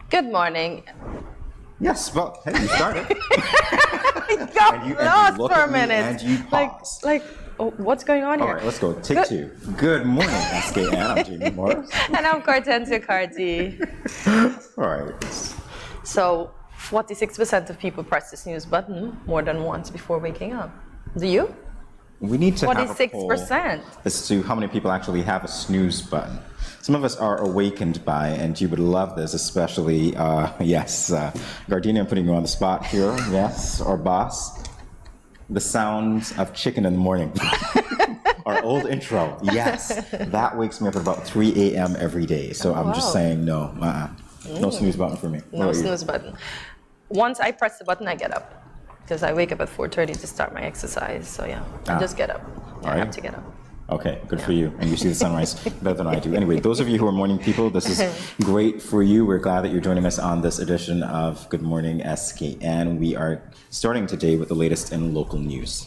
Good morning. Yes, well, hey, you started. I got lost for a minute. And you paused. Oh, what's going on here? All right, let's go. Take two. Good morning, SKN. I'm Jamie Morris. And I'm Cortensia Cardi. All right. So, 46% of people press the snooze button more than once before waking up. Do you? We need to have a poll 46% as to how many people actually have a snooze button. Some of us are awakened by, and you would love this, especially, yes, Gardenia, I'm putting you on the spot here, yes, our boss, the sounds of chicken in the morning. Our old intro, yes, that wakes me up at about 3 a.m. every day. So I'm just saying no, no snooze button for me. No snooze button. Once I press the button, I get up. Because I wake up at 4:30 to start my exercise. So yeah, I just get up. Yeah, I have to get up. Okay, good for you. And you see the sunrise better than I do. Anyway, those of you who are morning people, this is great for you. We're glad that you're joining us on this edition of Good Morning SKN. We are starting today with the latest in local news.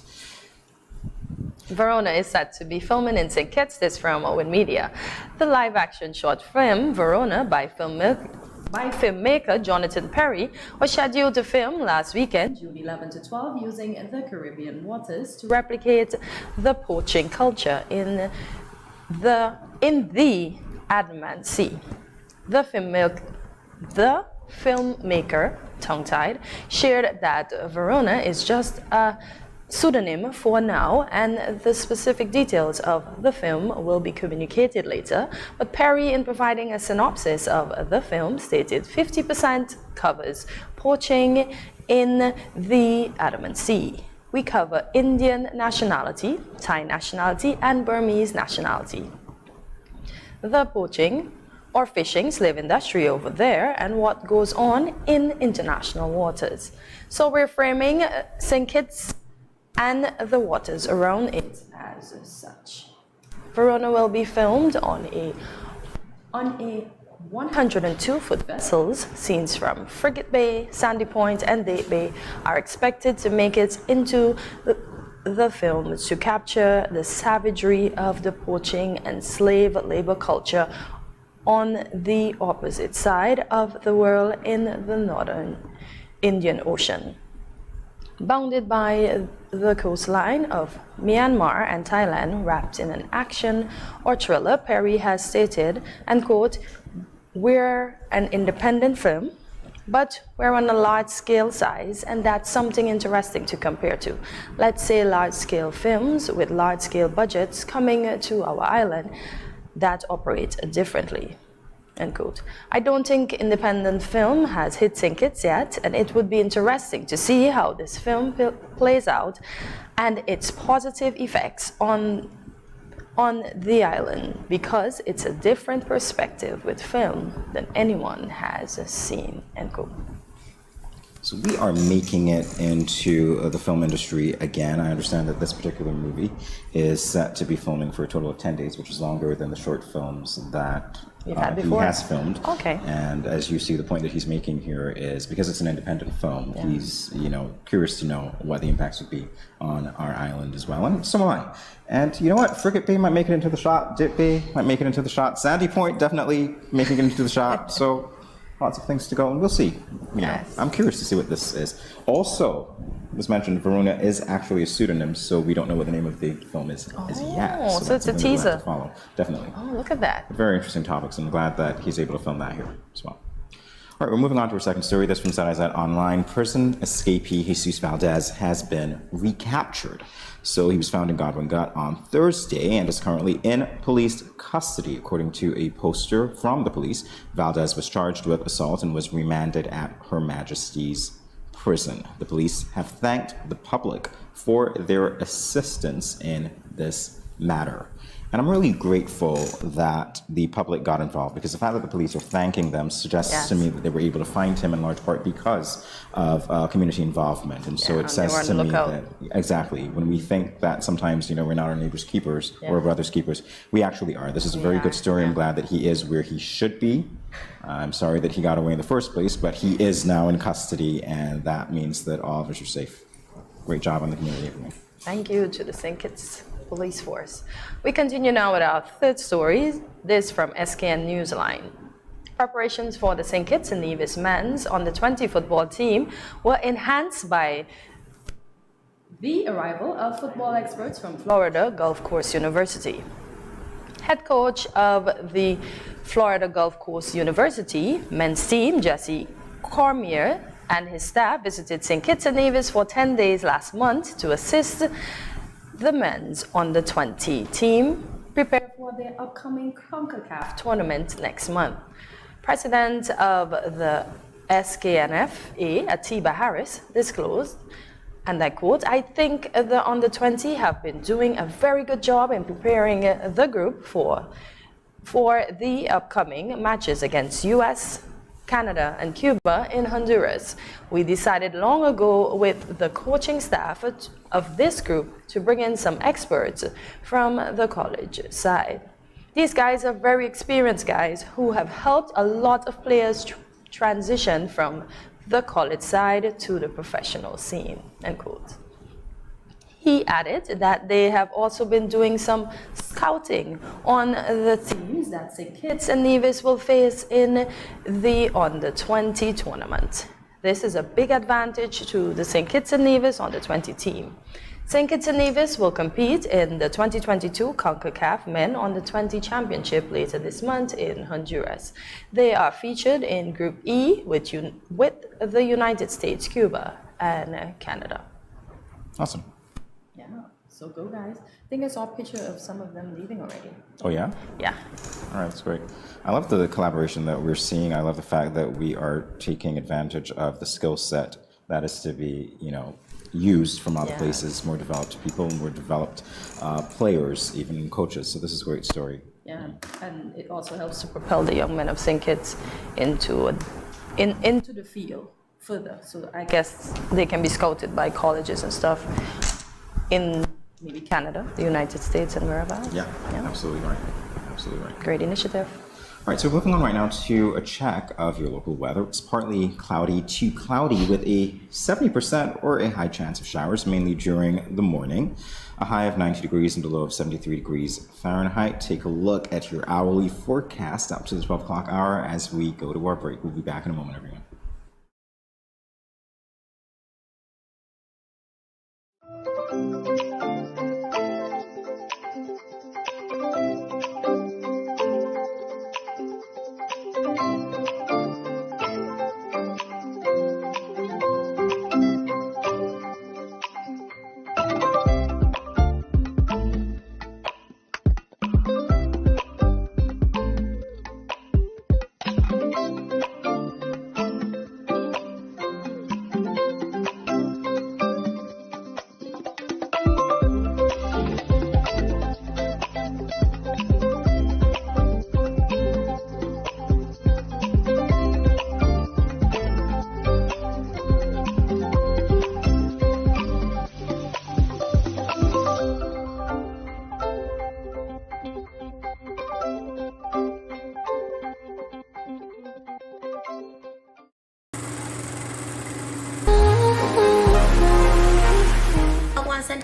Verona is set to be filming in St. Kitts, this from Owen Media. The live-action short film, Verona, by filmmaker Jonathan Perry, was scheduled to film last weekend, June 11 to 12, using the Caribbean waters to replicate the poaching culture in the Andaman Sea. The filmmaker, tongue-tied, shared that Verona is just a pseudonym for now, and the specific details of the film will be communicated later. But Perry, in providing a synopsis of the film, stated 50% covers poaching in the Andaman Sea. We cover Indian nationality, Thai nationality, and Burmese nationality. The poaching or fishing slave industry over there and what goes on in international waters. So we're framing St. Kitts and the waters around it as such. Verona will be filmed on a 102-foot vessels. Scenes from Frigate Bay, Sandy Point, and Date Bay are expected to make it into the film to capture the savagery of the poaching and slave labor culture on the opposite side of the world in the northern Indian Ocean. Bounded by the coastline of Myanmar and Thailand, wrapped in an action or thriller, Perry has stated, and quote, "We're an independent film, but we're on a large-scale size, and that's something interesting to compare to. Let's say large-scale films with large-scale budgets coming to our island that operate differently." End quote. I don't think independent film has hit St. Kitts yet, and it would be interesting to see how this film plays out and its positive effects on the island, because it's a different perspective with film than anyone has seen. End quote. So we are making it into the film industry again. I understand that this particular movie is set to be filming for a total of 10 days, which is longer than the short films that You've had he before? has filmed. Okay. And as you see, the point that he's making here is because it's an independent film, he's curious to know what the impacts would be on our island as well. And so am I. And you know what? Frigate Bay might make it into the shot. Dip Bay might make it into the shot. Sandy Point definitely making it into the shot. So lots of things to go, and we'll see. I'm curious to see what this is. Also, as mentioned, Verona is actually a pseudonym, so we don't know what the name of the film is as yet. So it's a something that we'll have teaser. to follow. Definitely. Oh, look at that. Very interesting topics, and I'm glad that he's able to film that here as well. All right, we're moving on to our second story. This from Side Online. Prison escapee Jesus Valdez has been recaptured. So he was found in Godwin Gut on Thursday and is currently in police custody. According to a poster from the police, Valdez was charged with assault and was remanded at Her Majesty's prison. The police have thanked the public for their assistance in this matter. And I'm really grateful that the public got involved, because the fact that the police are thanking them suggests to me that they were able to find him in large part because of community involvement. And so it says to me that, exactly, when we think that sometimes, we're not our neighbor's keepers or our brother's keepers, we actually are. This is a very good story. I'm glad that he is where he should be. I'm sorry that he got away in the first place, but he is now in custody, and that means that all of us are safe. Great job on the community, everyone. Thank you to the St. Kitts Police Force. We continue now with our third story, this from SKN Newsline. Preparations for the St. Kitts and Nevis men's under-20 football team were enhanced by the arrival of football experts from Florida Gulf Coast University. Head coach of the Florida Gulf Coast University men's team, Jesse Cormier, and his staff visited St. Kitts and Nevis for 10 days last month to assist the men's under-20 team prepare for their upcoming CONCACAF tournament next month. President of the SKNFA, Atiba Harris, disclosed, and I quote, "I think the under-20 have been doing a very good job in preparing the group for the upcoming matches against US, Canada, and Cuba in Honduras. We decided long ago with the coaching staff of this group to bring in some experts from the college side. These guys are very experienced guys who have helped a lot of players transition from the college side to the professional scene," end quote. He added that they have also been doing some scouting on the teams that St. Kitts and Nevis will face in the under-20 tournament. This is a big advantage to the St. Kitts and Nevis under-20 team. St. Kitts and Nevis will compete in the 2022 CONCACAF Men Under-20 Championship later this month in Honduras. They are featured in Group E with the United States, Cuba, and Canada. Awesome. Yeah, so go guys. I think I saw a picture of some of them leaving already. Oh, yeah? Yeah. All right, that's great. I love the collaboration that we're seeing. I love the fact that we are taking advantage of the skill set that is to be, used from other places, more developed people, more developed players, even coaches. So this is a great story. Yeah, and it also helps to propel the young men of St. Kitts into the field further. So I guess they can be scouted by colleges and stuff in maybe Canada, the United States, and wherever else. Yeah, absolutely right. Absolutely right. Great initiative. All right, so moving on right now to a check of your local weather. It's partly cloudy to cloudy with a 70% or a high chance of showers, mainly during the morning. A high of 90 degrees and a low of 73 degrees Fahrenheit. Take a look at your hourly forecast up to the 12 o'clock hour as we go to our break. We'll be back in a moment, everyone.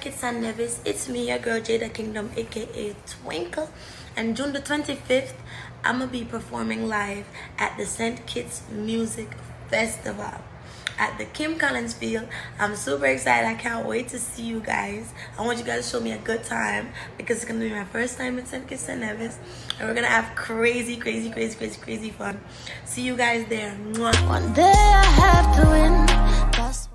Kitts and Nevis. It's me, your girl Jada Kingdom, aka Twinkle. And June the 25th, I'm gonna be performing live at the St. Kitts Music Festival at the Kim Collins Field. I'm super excited. I can't wait to see you guys. I want you guys to show me a good time because it's gonna be my first time in St. Kitts and Nevis, and we're gonna have crazy fun. See you guys there. Mwah. One day I have to win. That's why.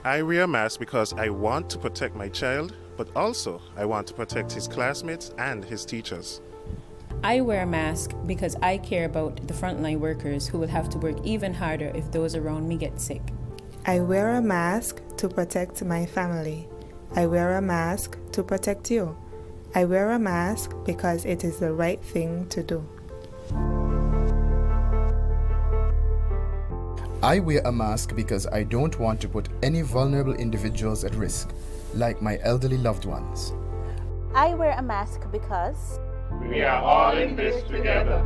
I wear a mask because I want to protect my child, but also I want to protect his classmates and his teachers. I wear a mask because I care about the frontline workers who will have to work even harder if those around me get sick. I wear a mask to protect my family. I wear a mask to protect you. I wear a mask because it is the right thing to do. I wear a mask because I don't want to put any vulnerable individuals at risk, like my elderly loved ones. I wear a mask because we are all in this together.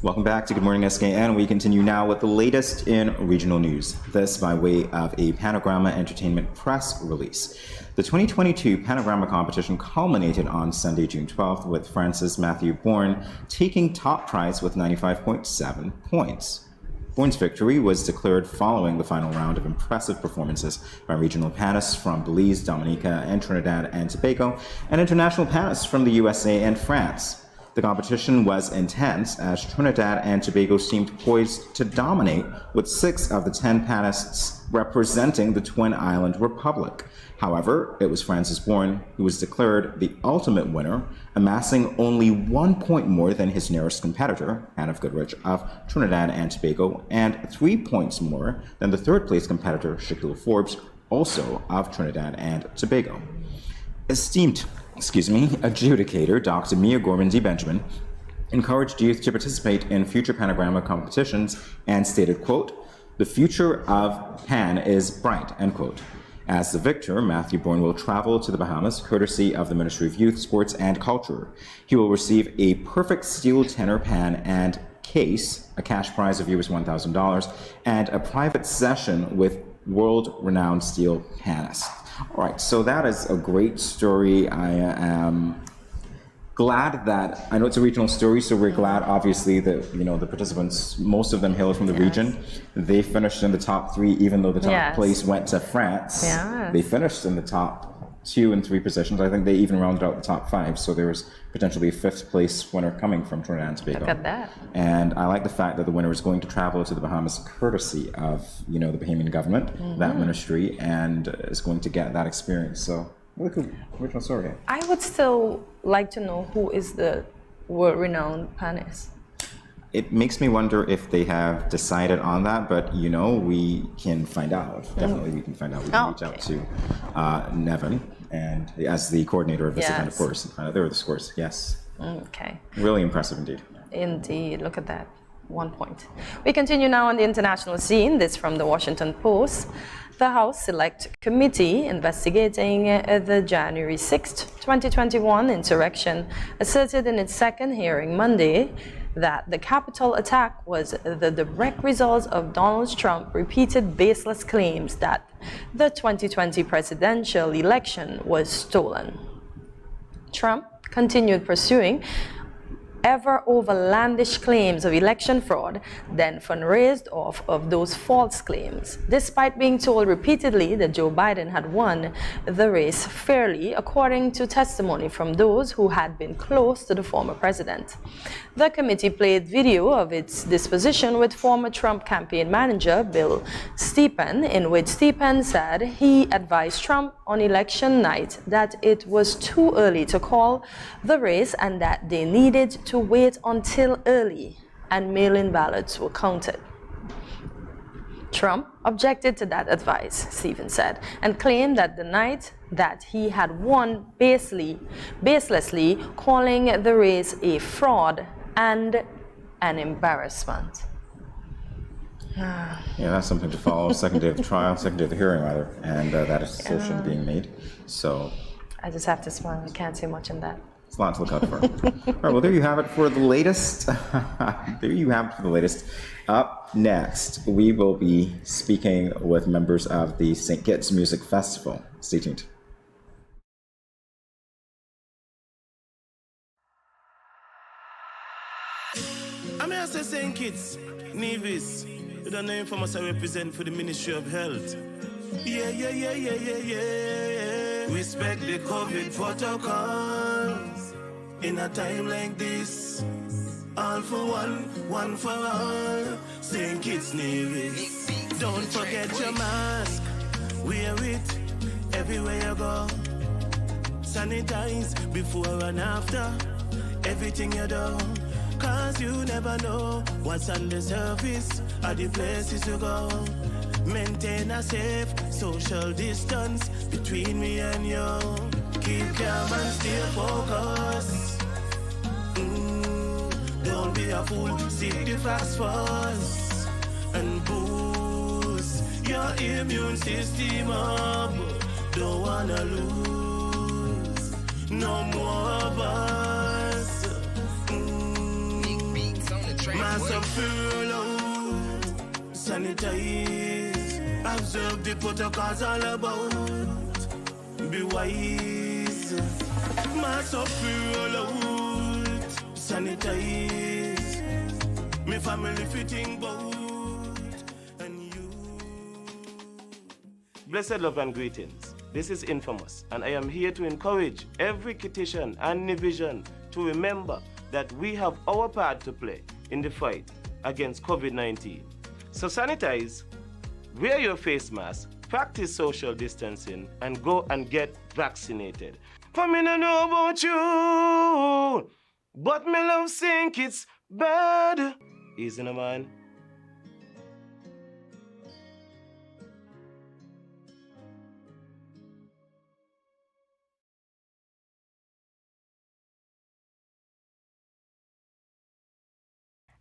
Welcome back to Good Morning SKN. We continue now with the latest in regional news. This by way of a Panorama Entertainment press release. The 2022 Panorama competition culminated on Sunday, June 12th, with Francis Matthew Bourne taking top prize with 95.7 points. Bourne's victory was declared following the final round of impressive performances by regional panists from Belize, Dominica, and Trinidad and Tobago, and international panists from the USA and France. The competition was intense as Trinidad and Tobago seemed poised to dominate, with 6 of the 10 panists representing the Twin Island Republic. However, it was Francis Bourne who was declared the ultimate winner, amassing only 1 point more than his nearest competitor, Anne of Goodrich of Trinidad and Tobago, and 3 points more than the third-place competitor, Shaquille Forbes, also of Trinidad and Tobago. Esteemed adjudicator Dr. Mia Gorman-D. encouraged youth to participate in future Panorama competitions and stated, quote, "The future of Pan is bright," end quote. As the victor, Matthew Bourne will travel to the Bahamas courtesy of the Ministry of Youth, Sports and Culture. He will receive a perfect steel tenor pan and case, a cash prize of US $1,000, and a private session with world-renowned steel panists. All right, so that is a great story. I am glad that, I know it's a regional story, so we're glad, obviously, that, you know, the participants, most of them hail from the region. They finished in the top 3, even though the top place went to France. They finished in the top 2 and 3 positions. I think they even rounded out the top 5, so there was potentially a 5th place winner coming from Trinidad and Tobago. Look at that. And I like the fact that the winner is going to travel to the Bahamas courtesy of, you know, the Bahamian government, that ministry, and is going to get that experience. So, really cool original story. I would still like to know who is the world-renowned panist. It makes me wonder if they have decided on that, but, you know, we can find out. Definitely we can find out. We can reach out to Nevin, and as the coordinator of this event, of course, and find out there are the scores. Yes. Okay. Really impressive indeed. Indeed. Look at that. 1 point. We continue now on the international scene. This from the Washington Post. The House Select Committee investigating the January 6, 2021 insurrection asserted in its second hearing Monday that the Capitol attack was the direct result of Donald Trump's repeated baseless claims that the 2020 presidential election was stolen. Trump continued pursuing ever overlandish claims of election fraud, then fundraised off of those false claims, despite being told repeatedly that Joe Biden had won the race fairly, according to testimony from those who had been close to the former president. The committee played video of its disposition with former Trump campaign manager Bill Stepien, in which Stepien said he advised Trump on election night that it was too early to call the race and that they needed to wait until early and mail-in ballots were counted. Trump objected to that advice, Stephen said, and claimed that the night that he had won baselessly, calling the race a fraud and an embarrassment. Yeah, that's something to follow. Second day of the trial, second day of the hearing, rather, and that is a decision being made. So I just have to smile. I can't say much on that. it's a lot to look out for. All right, well, there you have it for the latest. There you have it for the latest. Up next, we will be speaking with members of the St. Kitts Music Festival. Stay tuned. I'm here to St. Kitts, Nevis. You don't know informers I represent for the Ministry of Health. Yeah. Respect the COVID protocols. In a time like this, all for one for all. St. Kitts, Nevis. Don't forget your mask. Wear it everywhere you go. Sanitize before and after everything you do. Cause you never know what's on the surface or the places you go. Maintain a safe social distance between me and you. Keep calm and stay focused. Don't be a fool, seek the facts first. And boost your immune system up. Don't wanna lose no more of us. Mask up, furlough, sanitize, observe the protocols all about. Be wise. Mask up, furlough, sanitize. Me family fitting boat and you. Blessed love and greetings. This is Infamous, and I am here to encourage every Kittitian and Nevisian to remember that we have our part to play in the fight against COVID-19. So sanitize, wear your face mask, practice social distancing, and go and get vaccinated. For me no know about you, but me love St. Kitts bad. Easy no man.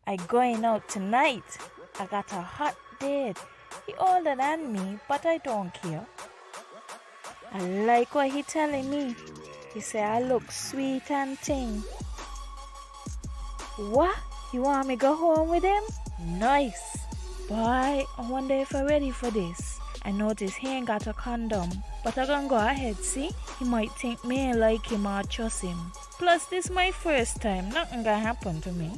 I going out tonight. I got a hot date. He older than me, but I don't care. I like what he telling me. He say I look sweet and ting. What? You want me go home with him? Nice. Boy, I wonder if I'm ready for this. I notice he ain't got a condom, but I gonna go ahead, see? He might think me ain't like him or trust him. Plus, this my first time. Nothing gonna happen to me.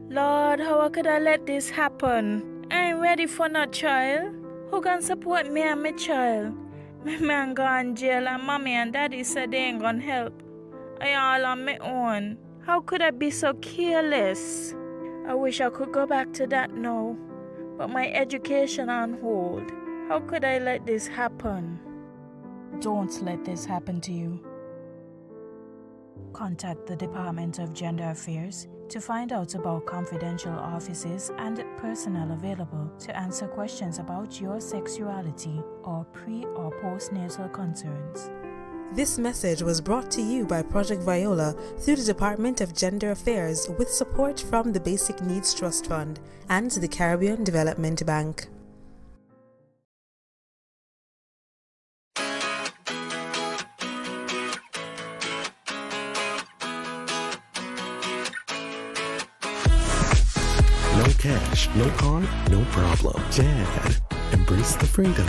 Lord, how could I let this happen? I ain't ready for no child. Who can support me and my child? My man gone jail and mommy and daddy said they ain't gonna help. I all on my own. How could I be so careless? I wish I could go back to that now. But my education on hold. How could I let this happen? Don't let this happen to you. Contact the Department of Gender Affairs to find out about confidential offices and personnel available to answer questions about your sexuality or pre- or postnatal concerns. This message was brought to you by Project Viola through the Department of Gender Affairs with support from the Basic Needs Trust Fund and the Caribbean Development Bank. No cash, no card, no problem. Jad, embrace the freedom.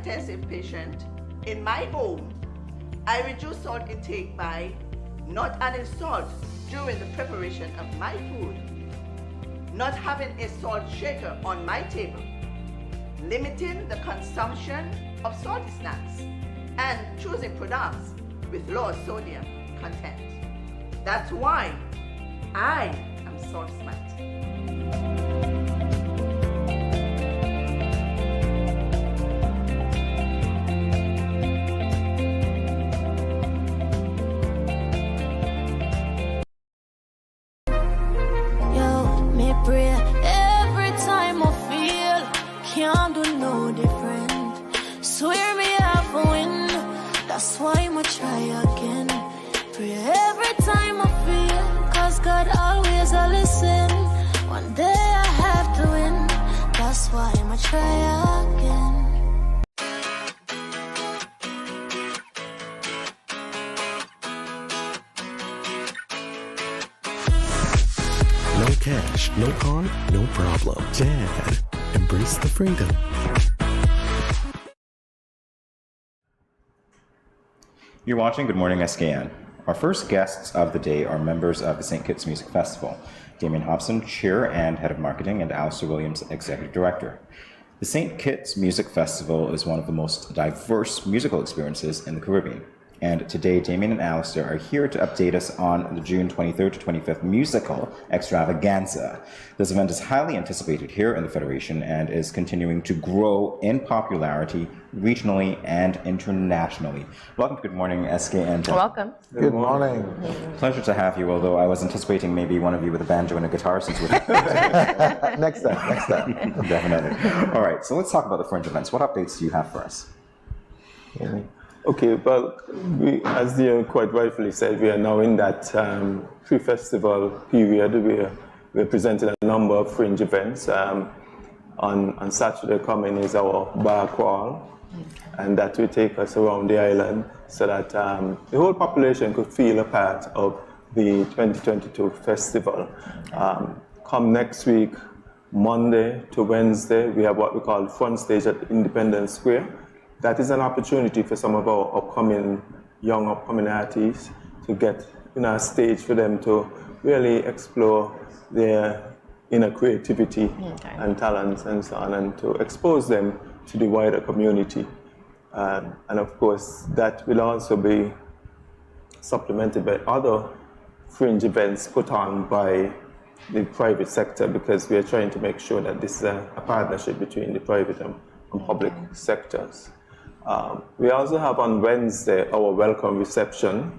intensive patient in my home, I reduce salt intake by not adding salt during the preparation of my food, not having a salt shaker on my table, limiting the consumption of salty snacks, and choosing products with low sodium content. That's why I am salt smart. Pray every time I feel can't do no different. Swear me half a win, that's why I'ma try again. Pray every time I feel, cause God always a listen. One day I have to win, that's why I'ma try again. No cash, no car, no problem. Dad, embrace the freedom. You're watching Good Morning SKN. Our first guests of the day are members of the St. Kitts Music Festival, Damien Hobson, Chair and Head of Marketing, and Alistair Williams, Executive Director. The St. Kitts Music Festival is one of the most diverse musical experiences in the Caribbean. And today, Damien and Alistair are here to update us on the June 23rd to 25th musical extravaganza. This event is highly anticipated here in the Federation and is continuing to grow in popularity regionally and internationally. Welcome to Good Morning SKN. Welcome. Good morning. Pleasure to have you, although I was anticipating maybe one of you with a banjo and a guitar since we're Next time. Definitely. All right, so let's talk about the Fringe events. What updates do you have for us? Okay, well, as you quite rightfully said, we are now in that pre-festival period. We're presenting a number of fringe events. On Saturday coming is our bar crawl, and that will take us around the island so that the whole population could feel a part of the 2022 festival. Come next week, Monday to Wednesday, we have what we call front stage at Independence Square. That is an opportunity for some of our young upcoming artists to get a stage for them to really explore their inner creativity and talents and so on, and to expose them to the wider community. And of course, that will also be supplemented by other fringe events put on by the private sector, because we are trying to make sure that this is a partnership between the private and public sectors. We also have on Wednesday our welcome reception,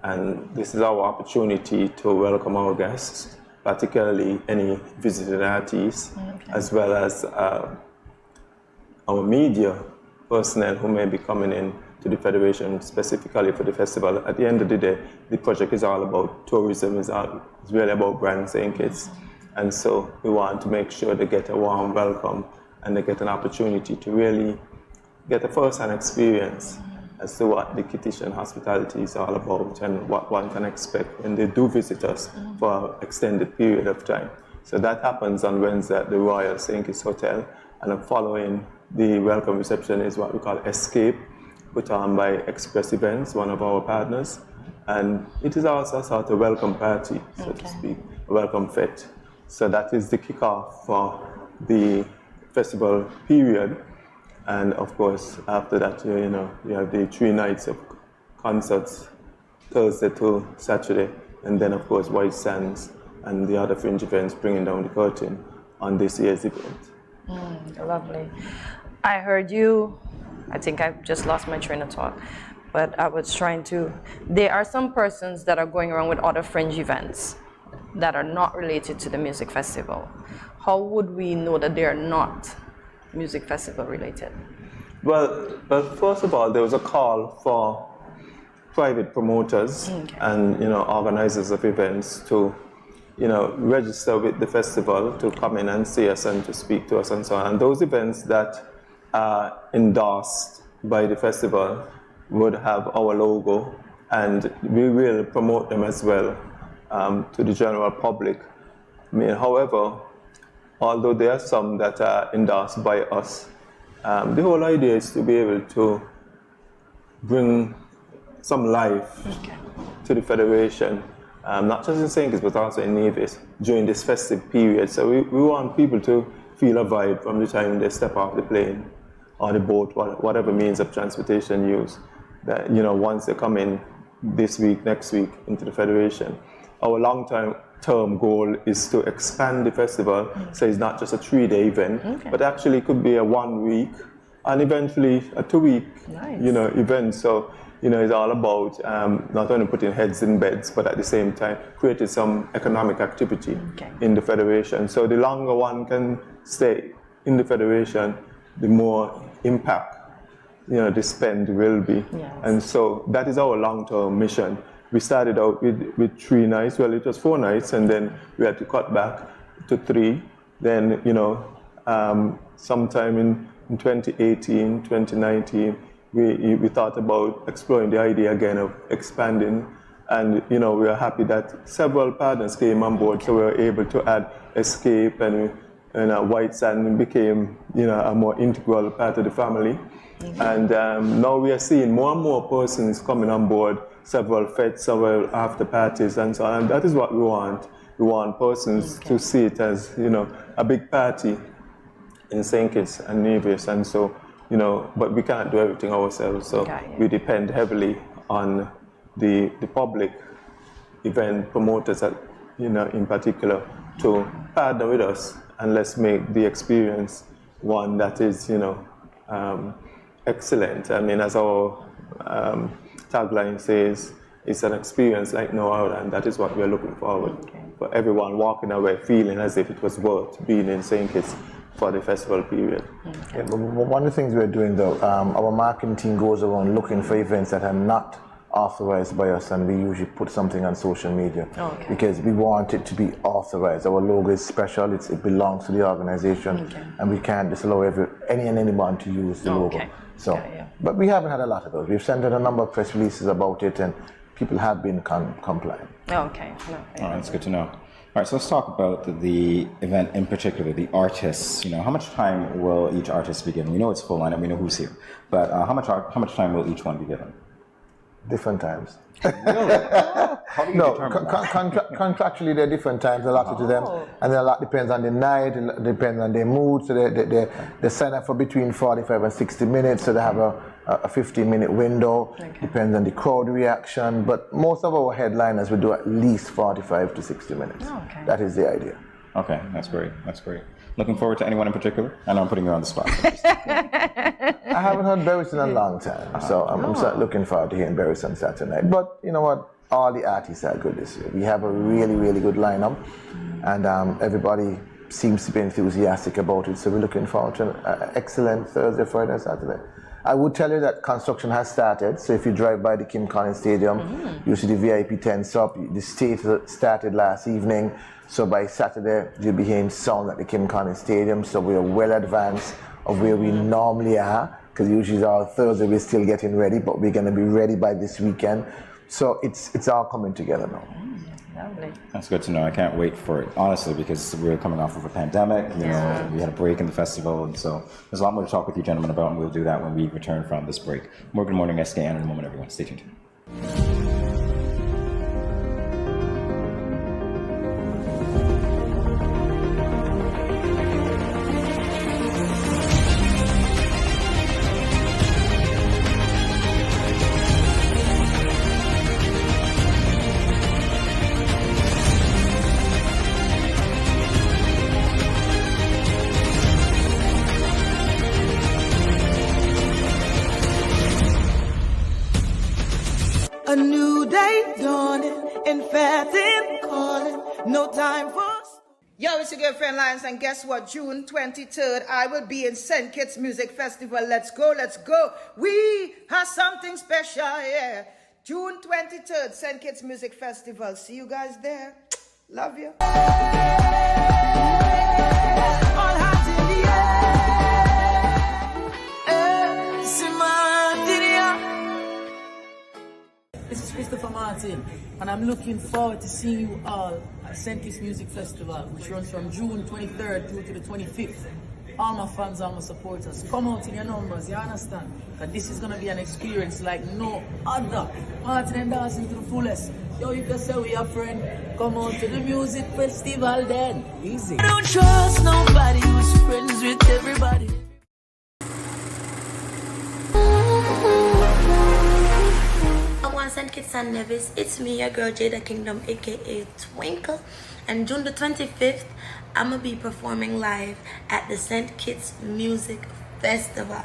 and this is our opportunity to welcome our guests, particularly any visiting artists, as well as our media personnel who may be coming in to the Federation specifically for the festival. At the end of the day, the project is all about tourism, it's really about brand St. Kitts, and so we want to make sure they get a warm welcome and they get an opportunity to really get a first-hand experience as to what the Kittitian hospitality is all about and what one can expect when they do visit us for an extended period of time. So that happens on Wednesday at the Royal St. Kitts Hotel, and following the welcome reception is what we call Escape, put on by Express Events, one of our partners. And it is also a sort of welcome party, so to speak, a welcome fete. So that is the kickoff for the festival period. And of course, after that, you have the 3 nights of concerts, Thursday to Saturday, and then of course White Sands and the other fringe events bringing down the curtain on this year's event. Lovely. I heard you, I think I just lost my train of thought, but I was trying to, there are some persons that are going around with other fringe events that are not related to the music festival. How would we know that they are not music festival related? Well, first of all, there was a call for private promoters and organizers of events to register with the festival to come in and see us and to speak to us and so on. And those events that are endorsed by the festival would have our logo, and we will promote them as well to the general public. However, although there are some that are endorsed by us, The whole idea is to be able to bring some life to the Federation, not just in St. Kitts, but also in Nevis during this festive period. So we want people to feel a vibe from the time they step off the plane or the boat, whatever means of transportation use, that, you know, once they come in this week, next week into the Federation. Our long-term goal is to expand the festival, so it's not just a 3-day event, but actually it could be a 1 week and eventually a 2-week, you know, event. So, you know, it's all about not only putting heads in beds, but at the same time creating some economic activity in the Federation. So the longer one can stay in the Federation, the more impact, you know, the spend will be. And so that is our long-term mission. We started out with 3 nights, well, it was 4 nights, and then we had to cut back to 3. Then, you know, sometime in 2018, 2019, we thought about exploring the idea again of expanding. And, you know, we are happy that several partners came on board, so we were able to add Escape and White Sand became, you know, a more integral part of the family. And now we are seeing more and more persons coming on board, several fetes, several after parties, and so on. And that is what we want. We want persons to see it as, you know, a big party in St. Kitts and Nevis. And so, you know, but we can't do everything ourselves. So we depend heavily on the public event promoters, that, you know, in particular, to partner with us, and let's make the experience one that is, you know, excellent. I mean, as our tagline says, it's an experience like no other, and that is what we're looking forward for everyone walking away feeling as if it was worth being in St. Kitts for the festival period. Yeah, but one of the things we're doing though, our marketing team goes around looking for events that are not authorized by us, and we usually put something on social media because we want it to be authorized. Our logo is special, it belongs to the organization, and we can't disallow anyone to use the logo. So, but we haven't had a lot of those. We've sent out a number of press releases about it, and people have been compliant. All right, that's good to know. All right, so let's talk about the event in particular, the artists. You know, how much time will each artist be given? We know it's full lineup, we know who's here, but how much time will each one be given? Different times. Really? How do you determine that? Contractually, there are different times allotted to them, and then a lot depends on the night, it depends on their mood. So they sign up for between 45 and 60 minutes, so they have a 15-minute window. Depends on the crowd reaction, but most of our headliners will do at least 45 to 60 minutes. That is the idea. Okay, that's great. That's great. Looking forward to anyone in particular? I know I'm putting you on the spot. I haven't heard Barris in a long time, so I'm looking forward to hearing Barris on Saturday night. But you know what? All the artists are good this year. We have a really, really good lineup, and everybody seems to be enthusiastic about it. So we're looking forward to an excellent Thursday, Friday, and Saturday. I would tell you that construction has started. So if you drive by the Kim Collins Stadium, you see the VIP tents up. The stage started last evening. So by Saturday, you'll be hearing sound at the Kim Collins Stadium. So we are well advanced of where we normally are, because usually our Thursday we're still getting ready, but we're going to be ready by this weekend. So it's all coming together now. Lovely. That's good to know. I can't wait for it, honestly, because we're coming off of a pandemic. You know, we had a break in the festival, and so there's a lot more to talk with you gentlemen about, and we'll do that when we return from this break. More Good Morning SKN in a moment, everyone. Stay tuned. A new day dawning and fast in calling. No time for. Yo, it's your girlfriend Lions, and guess what? June 23rd, I will be in St. Kitts Music Festival. Let's go, let's go. We have something special, yeah. June 23rd, St. Kitts Music Festival. See you guys there. Love you. All hands in the air. This is Christopher Martin, and I'm looking forward to seeing you all at St. Kitts Music Festival, which runs from June 23rd through to the 25th. all my fans, all my supporters, come out in your numbers, you understand? Because this is going to be an experience like no other. Martin and dancing to the fullest. Yo, you can say we are friend. Come out to the music festival then. Easy. I don't trust nobody who's friends with everybody. St. Kitts and Nevis, it's me, your girl Jada Kingdom, aka Twinkle, and June the 25th, I'm gonna be performing live at the St. Kitts Music Festival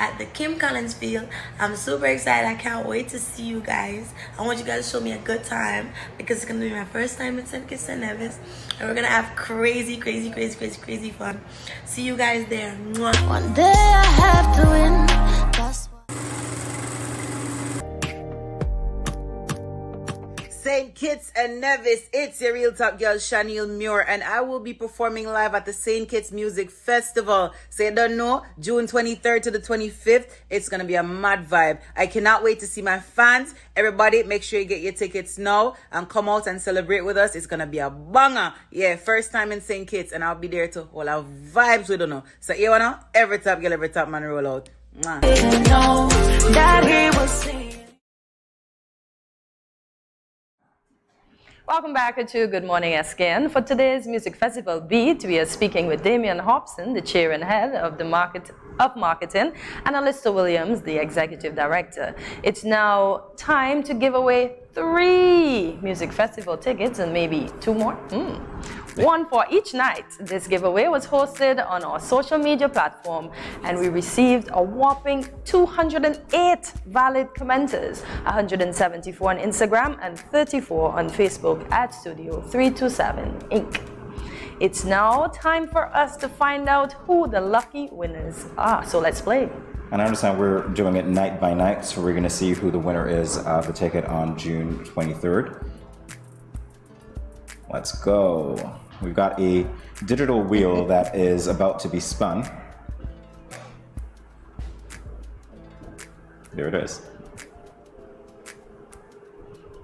at the Kim Collins Field. I'm super excited. I can't wait to see you guys. I want you guys to show me a good time because it's gonna be my first time in St. Kitts and Nevis, and we're gonna have crazy fun. See you guys there. Mwah. One day I have to win. That's St. Kitts and Nevis, it's your real top girl Shaniel Muir, and I will be performing live at the St. Kitts Music Festival. So you don't know, June 23rd to the 25th, it's gonna be a mad vibe. I cannot wait to see my fans. Everybody, make sure you get your tickets now and come out and celebrate with us. It's gonna be a banger. Yeah, first time in St. Kitts, and I'll be there to hold our vibes with you. So you wanna every top girl, every top man roll out. Mwah. Welcome back to Good Morning SKN. For today's Music Festival Beat, we are speaking with Damian Hobson, the chair and head of the marketing, and Alyssa Williams, the executive director. It's now time to give away 3 music festival tickets and maybe 2 more. One for each night. This giveaway was hosted on our social media platform, and we received a whopping 208 valid commenters, 174 on Instagram and 34 on Facebook at Studio 327 Inc. It's now time for us to find out who the lucky winners are. So let's play. And I understand we're doing it night by night, so we're going to see who the winner is of the ticket on June 23rd. Let's go. We've got a digital wheel that is about to be spun. There it is.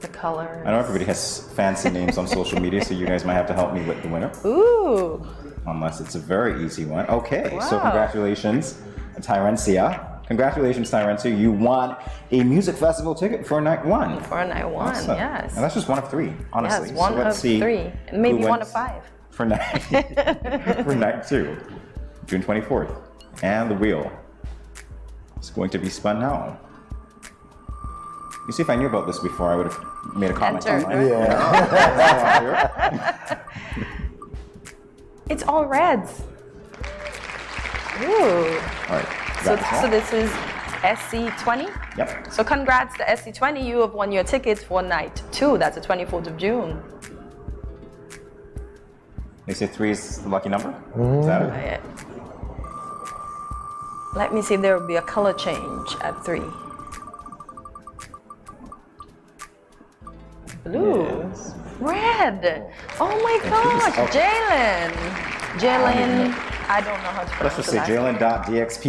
The color. I know everybody has fancy names on social media, so you guys might have to help me with the winner. Ooh. Unless it's a very easy one. Okay, Wow. So congratulations, Tyrencia. Congratulations, Tyrencia. You won a music festival ticket for night 1. For night 1, Awesome. yes. And that's just one of 3, honestly. Yes, one so let's of see 3, and maybe who one wins of 5. For night, for night 2, June 24th. And the wheel is going to be spun now. You see, if I knew about this before, I would have made a comment Enter. online. Yeah. It's all reds. Ooh. All right. So this is SC20? Yep. So congrats to SC20, you have won your tickets for night 2. That's the 24th of June. They say 3 is the lucky number? Is that it? Yeah. Let me see if there will be a color change at 3. Blue. Yes. Red. Oh my gosh. Jalen. Jalen. I don't know how to pronounce Let's just say Jalen.dxp.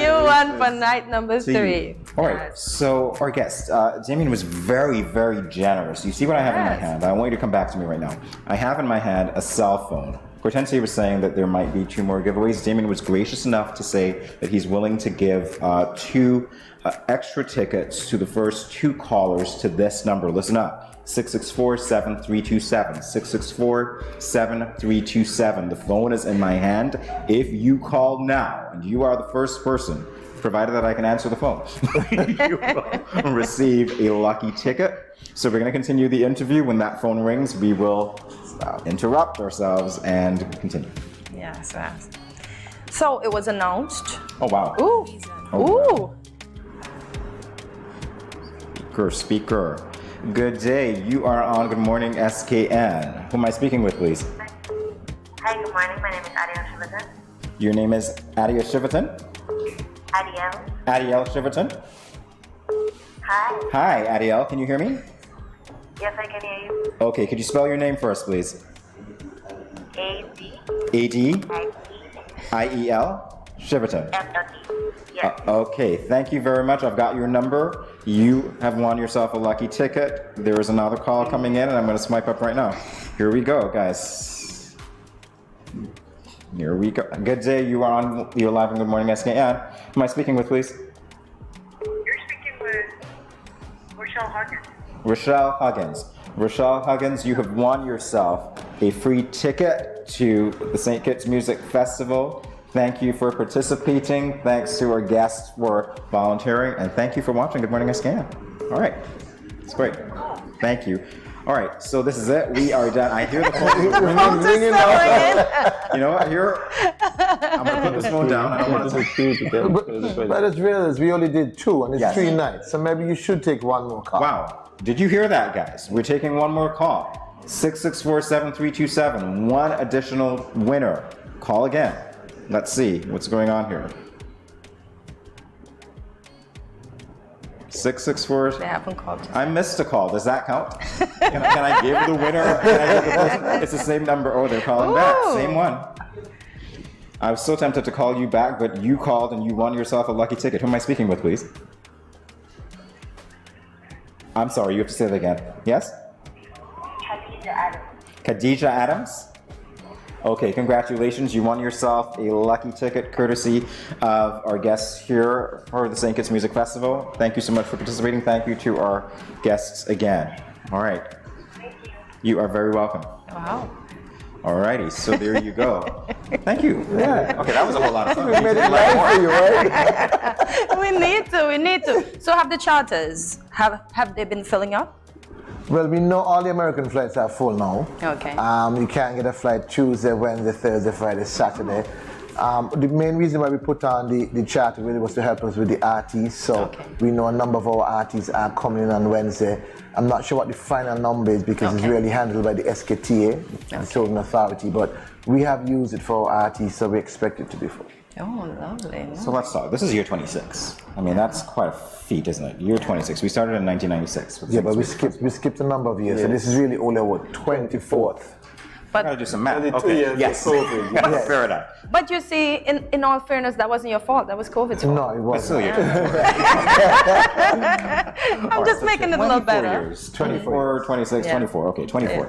You won for night number 3. All right, so our guest, Damien was very, very generous. You see what I have in my hand? I want you to come back to me right now. I have in my hand a cell phone. Hortensia was saying that there might be 2 more giveaways. Damien was gracious enough to say that he's willing to give 2 extra tickets to the first 2 callers to this number. Listen up. 664-7327. 664-7327. The phone is in my hand. If you call now and you are the first person, provided that I can answer the phone, you will receive a lucky ticket. So we're going to continue the interview. When that phone rings, we will interrupt ourselves and continue. Yes, yes. So it was announced. Oh, wow. Ooh. Oh, wow. Speaker. Good day. You are on Good Morning SKN. Who am I speaking with, please? Hi, good morning. My name is Ariel Shivaton. Your name is Adia Shivaton? Ariel. Adiel Shivaton? Hi. Hi, Adiel. Can you hear me? Yes, I can hear you. Okay, could you spell your name for us, please? A-D-I-E-L? Shivaton. Yes. Okay, thank you very much. I've got your number. You have won yourself a lucky ticket. There is another call coming in, and I'm going to swipe up right now. Here we go, guys. Here we go. Good day. You're live on Good Morning SKN. Who am I speaking with, please? You're speaking with Rochelle Huggins. Rochelle Huggins. Rochelle Huggins, you have won yourself a free ticket to the St. Kitts Music Festival. Thank you for participating. Thanks to our guests for volunteering. And thank you for watching Good Morning SKN. All right. It's great. Thank you. All right, so this is it. We are done. I hear the phone ringing. You know what? Here, I'm going to put this phone down. I don't want to But as realize we only did 2 and it's 3 nights, so maybe you should take one more call. Wow. Did you hear that, guys? We're taking one more call. 664-7327. One additional winner. Call again. Let's see what's going on here. 664. They haven't called. I missed a call. Does that count? Can I give the winner? Can I give the person? It's the same number. Oh, they're calling back. Same one. I was so tempted to call you back, but you called and you won yourself a lucky ticket. Who am I speaking with, please? I'm sorry, you have to say that again. Yes? Khadija Adams. Khadija Adams? Okay, congratulations. You won yourself a lucky ticket courtesy of our guests here for the St. Kitts Music Festival. Thank you so much for participating. Thank you to our guests again. All right. Thank you. You are very welcome. Wow. All righty, so there you go. Thank you. Yeah. Okay, that was a whole lot of fun. We made it live for you, right? We need to. So have the charters, have they been filling up? Well, we know all the American flights are full now. Okay. You can't get a flight Tuesday, Wednesday, Thursday, Friday, Saturday. The main reason why we put on the charter really was to help us with the artists. So we know a number of our artists are coming in on Wednesday. I'm not sure what the final number is because it's really handled by the SKTA, the Southern Authority, but we have used it for our artists, so we expect it to be full. Oh, lovely. So let's talk. This is year 26. I mean, that's quite a feat, isn't it? Year 26. We started in 1996. Yeah, but we skipped a number of years, so this is really only our 24th. But I gotta do some math. 22 Okay. years Yes. of COVID. Yes. Fair enough. But you see, in all fairness, that wasn't your fault. That was COVID's fault. No, it wasn't. I'm just making it a little better. Years. 24, 26, 24. Okay, 24.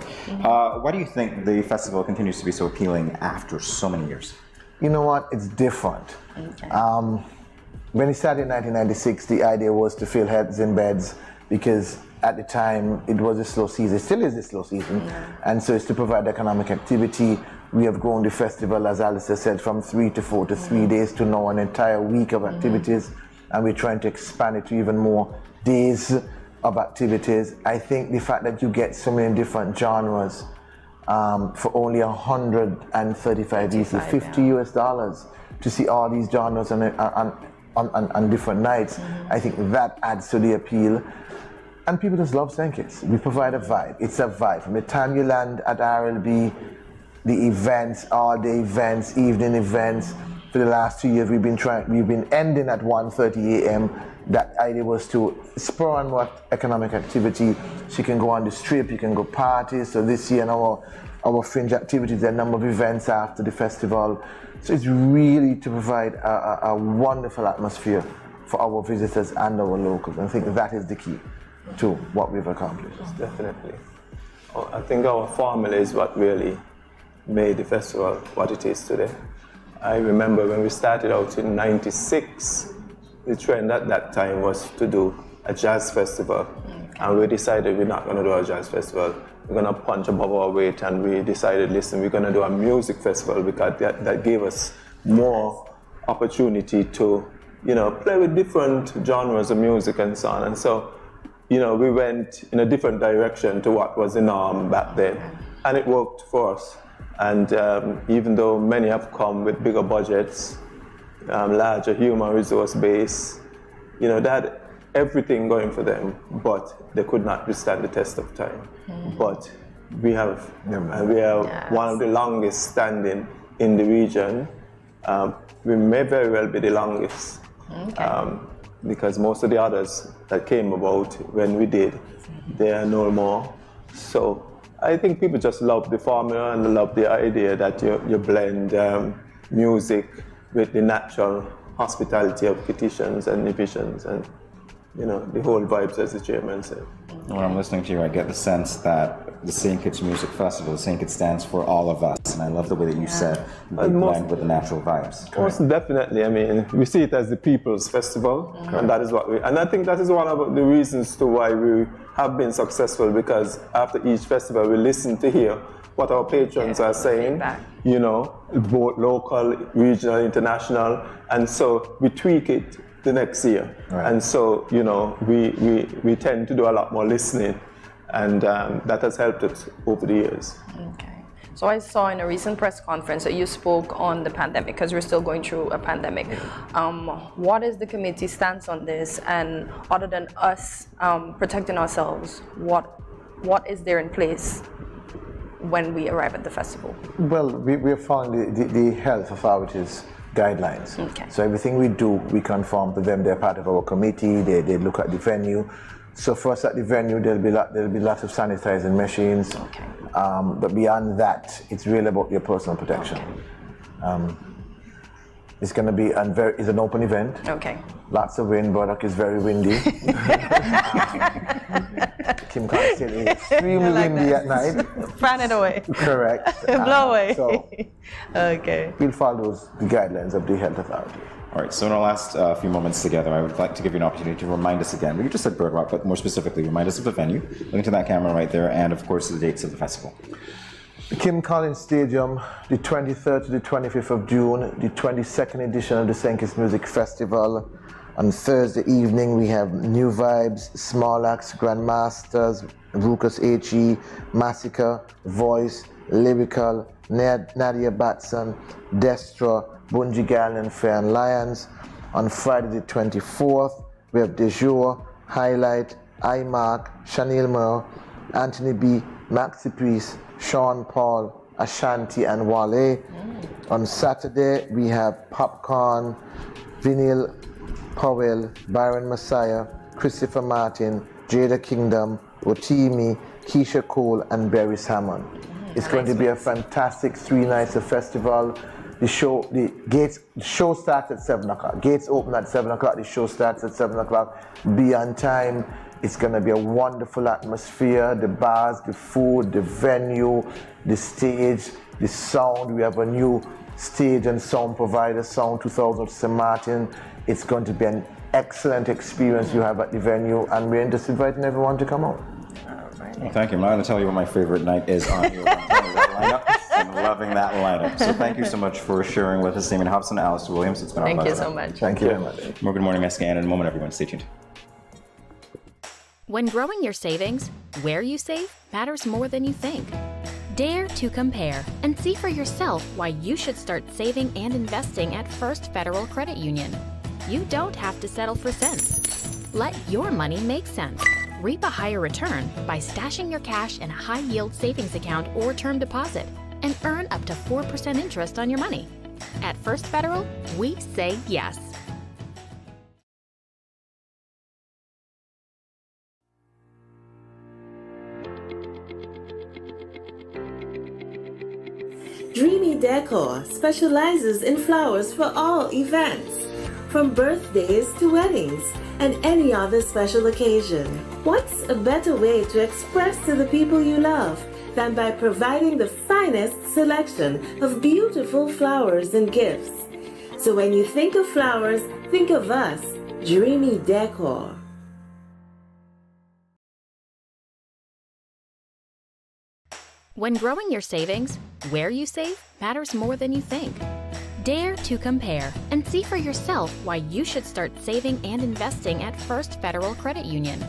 Why do you think the festival continues to be so appealing after so many years? You know what? It's different. Okay. When it started in 1996, the idea was to fill heads in beds because at the time it was a slow season. It still is a slow season. And so it's to provide economic activity. We have grown the festival, as Alistair said, from 3 to 4 to 3 days to now an entire week of activities. And we're trying to expand it to even more days of activities. I think the fact that you get so many different genres for only $135 easy, $50 to see all these genres on different nights. I think that adds to the appeal. And people just love St. Kitts. We provide a vibe. It's a vibe. From the time you land at RLB, the events, all-day events, evening events. For the last 2 years, we've been ending at 1:30 a.m. That idea was to spur on what economic activity. So you can go on the strip, you can go parties. So this year, our fringe activities, there are a number of events after the festival. So it's really to provide a wonderful atmosphere for our visitors and our locals. And I think that is the key to what we've accomplished. Definitely. I think our formula is what really made the festival what it is today. I remember when we started out in '96, the trend at that time was to do a jazz festival. And we decided we're not going to do a jazz festival. We're going to punch above our weight, and we decided, listen, we're going to do a music festival because that gave us more opportunity to, play with different genres of music and so on. And so, we went in a different direction to what was the norm back then. And it worked for us. And even though many have come with bigger budgets, larger human resource base, that everything going for them, but they could not withstand the test of time. But we are one of the longest standing in the region. We may very well be the longest, because most of the others that came about when we did, they are no more. So I think people just love the formula and love the idea that you blend music with the natural hospitality of Kittitians and Nevisians and the whole vibes, as the chairman said. When I'm listening to you, I get the sense that the St. Kitts Music Festival. The St. Kitts stands for all of us, and I love the way that you said we blend with the natural vibes. Most definitely. I mean, we see it as the people's festival, and that is what and I think that is one of the reasons to why we have been successful, because after each festival we listen to hear what our patrons are saying, you know, both local, regional, international, and so we tweak it the next year. And so, you know, we tend to do a lot more listening, and that has helped us over the years. Okay. So I saw in a recent press conference that you spoke on the pandemic, because we're still going through a pandemic. What is the committee's stance on this? And other than us protecting ourselves, what is there in place when we arrive at the festival? Well, we're following the health authorities' guidelines. Okay. So everything we do, we conform to them. They're part of our committee. They look at the venue. So for us at the venue, there'll be lots of sanitizing machines. Okay. But beyond that, it's really about your personal protection. Okay. It's going to be it's an open event. Okay. Lots of wind. Burdock is very windy. Kim can't say it's extremely windy at night. Fan it away. Correct. Blow away. So okay. We'll follow the guidelines of the health authority. All right, so in our last few moments together, I would like to give you an opportunity to remind us again. We just said Bird Rock, but more specifically, remind us of the venue, link to that camera right there, and of course the dates of the festival. The Kim Collins Stadium, the 23rd to the 25th of June, the 22nd edition of the St. Kitts Music Festival. On Thursday evening, we have New Vibes, Small Axe, Grandmasters, Ruckus HE, Massacre, Voice, Lyrical, Nadia Batson, Destra, Bunji Gal and Fair and Lions. On Friday the 24th, we have De Jour, Highlight, iMark, Chanel Moore, Anthony B, Maxi Priest, Sean Paul, Ashanti and Wale. On Saturday, we have Popcorn, Vinyl Powell, Byron Messiah, Christopher Martin, Jada Kingdom, Otimi, Keisha Cole, and Barry Salmon. It's going to be a fantastic 3 nights of festival. The show starts at 7 o'clock. Gates open at 7 o'clock. The show starts at 7 o'clock. Be on time. It's going to be a wonderful atmosphere. The bars, the food, the venue, the stage, the sound. We have a new stage and sound provider, Sound 2000 St. Martin. It's going to be an excellent experience you have at the venue, and we're just inviting everyone to come out. Well, thank you. I'm not going to tell you what my favorite night is on your lineup. I'm loving that lineup. So thank you so much for sharing with us, Damien Hobson and Alistair Williams. It's been our pleasure. Thank you so much. Thank you very much. More Good Morning SKN in a moment, everyone. Stay tuned. When growing your savings, where you save matters more than you think. Dare to compare and see for yourself why you should start saving and investing at First Federal Credit Union. You don't have to settle for cents. Let your money make sense. Reap a higher return by stashing your cash in a high-yield savings account or term deposit and earn up to 4% interest on your money. At First Federal, we say yes. Dreamy Decor specializes in flowers for all events, from birthdays to weddings and any other special occasion. What's a better way to express to the people you love than by providing the finest selection of beautiful flowers and gifts? So when you think of flowers, think of us, Dreamy Decor. When growing your savings, where you save matters more than you think. Dare to compare and see for yourself why you should start saving and investing at First Federal Credit Union.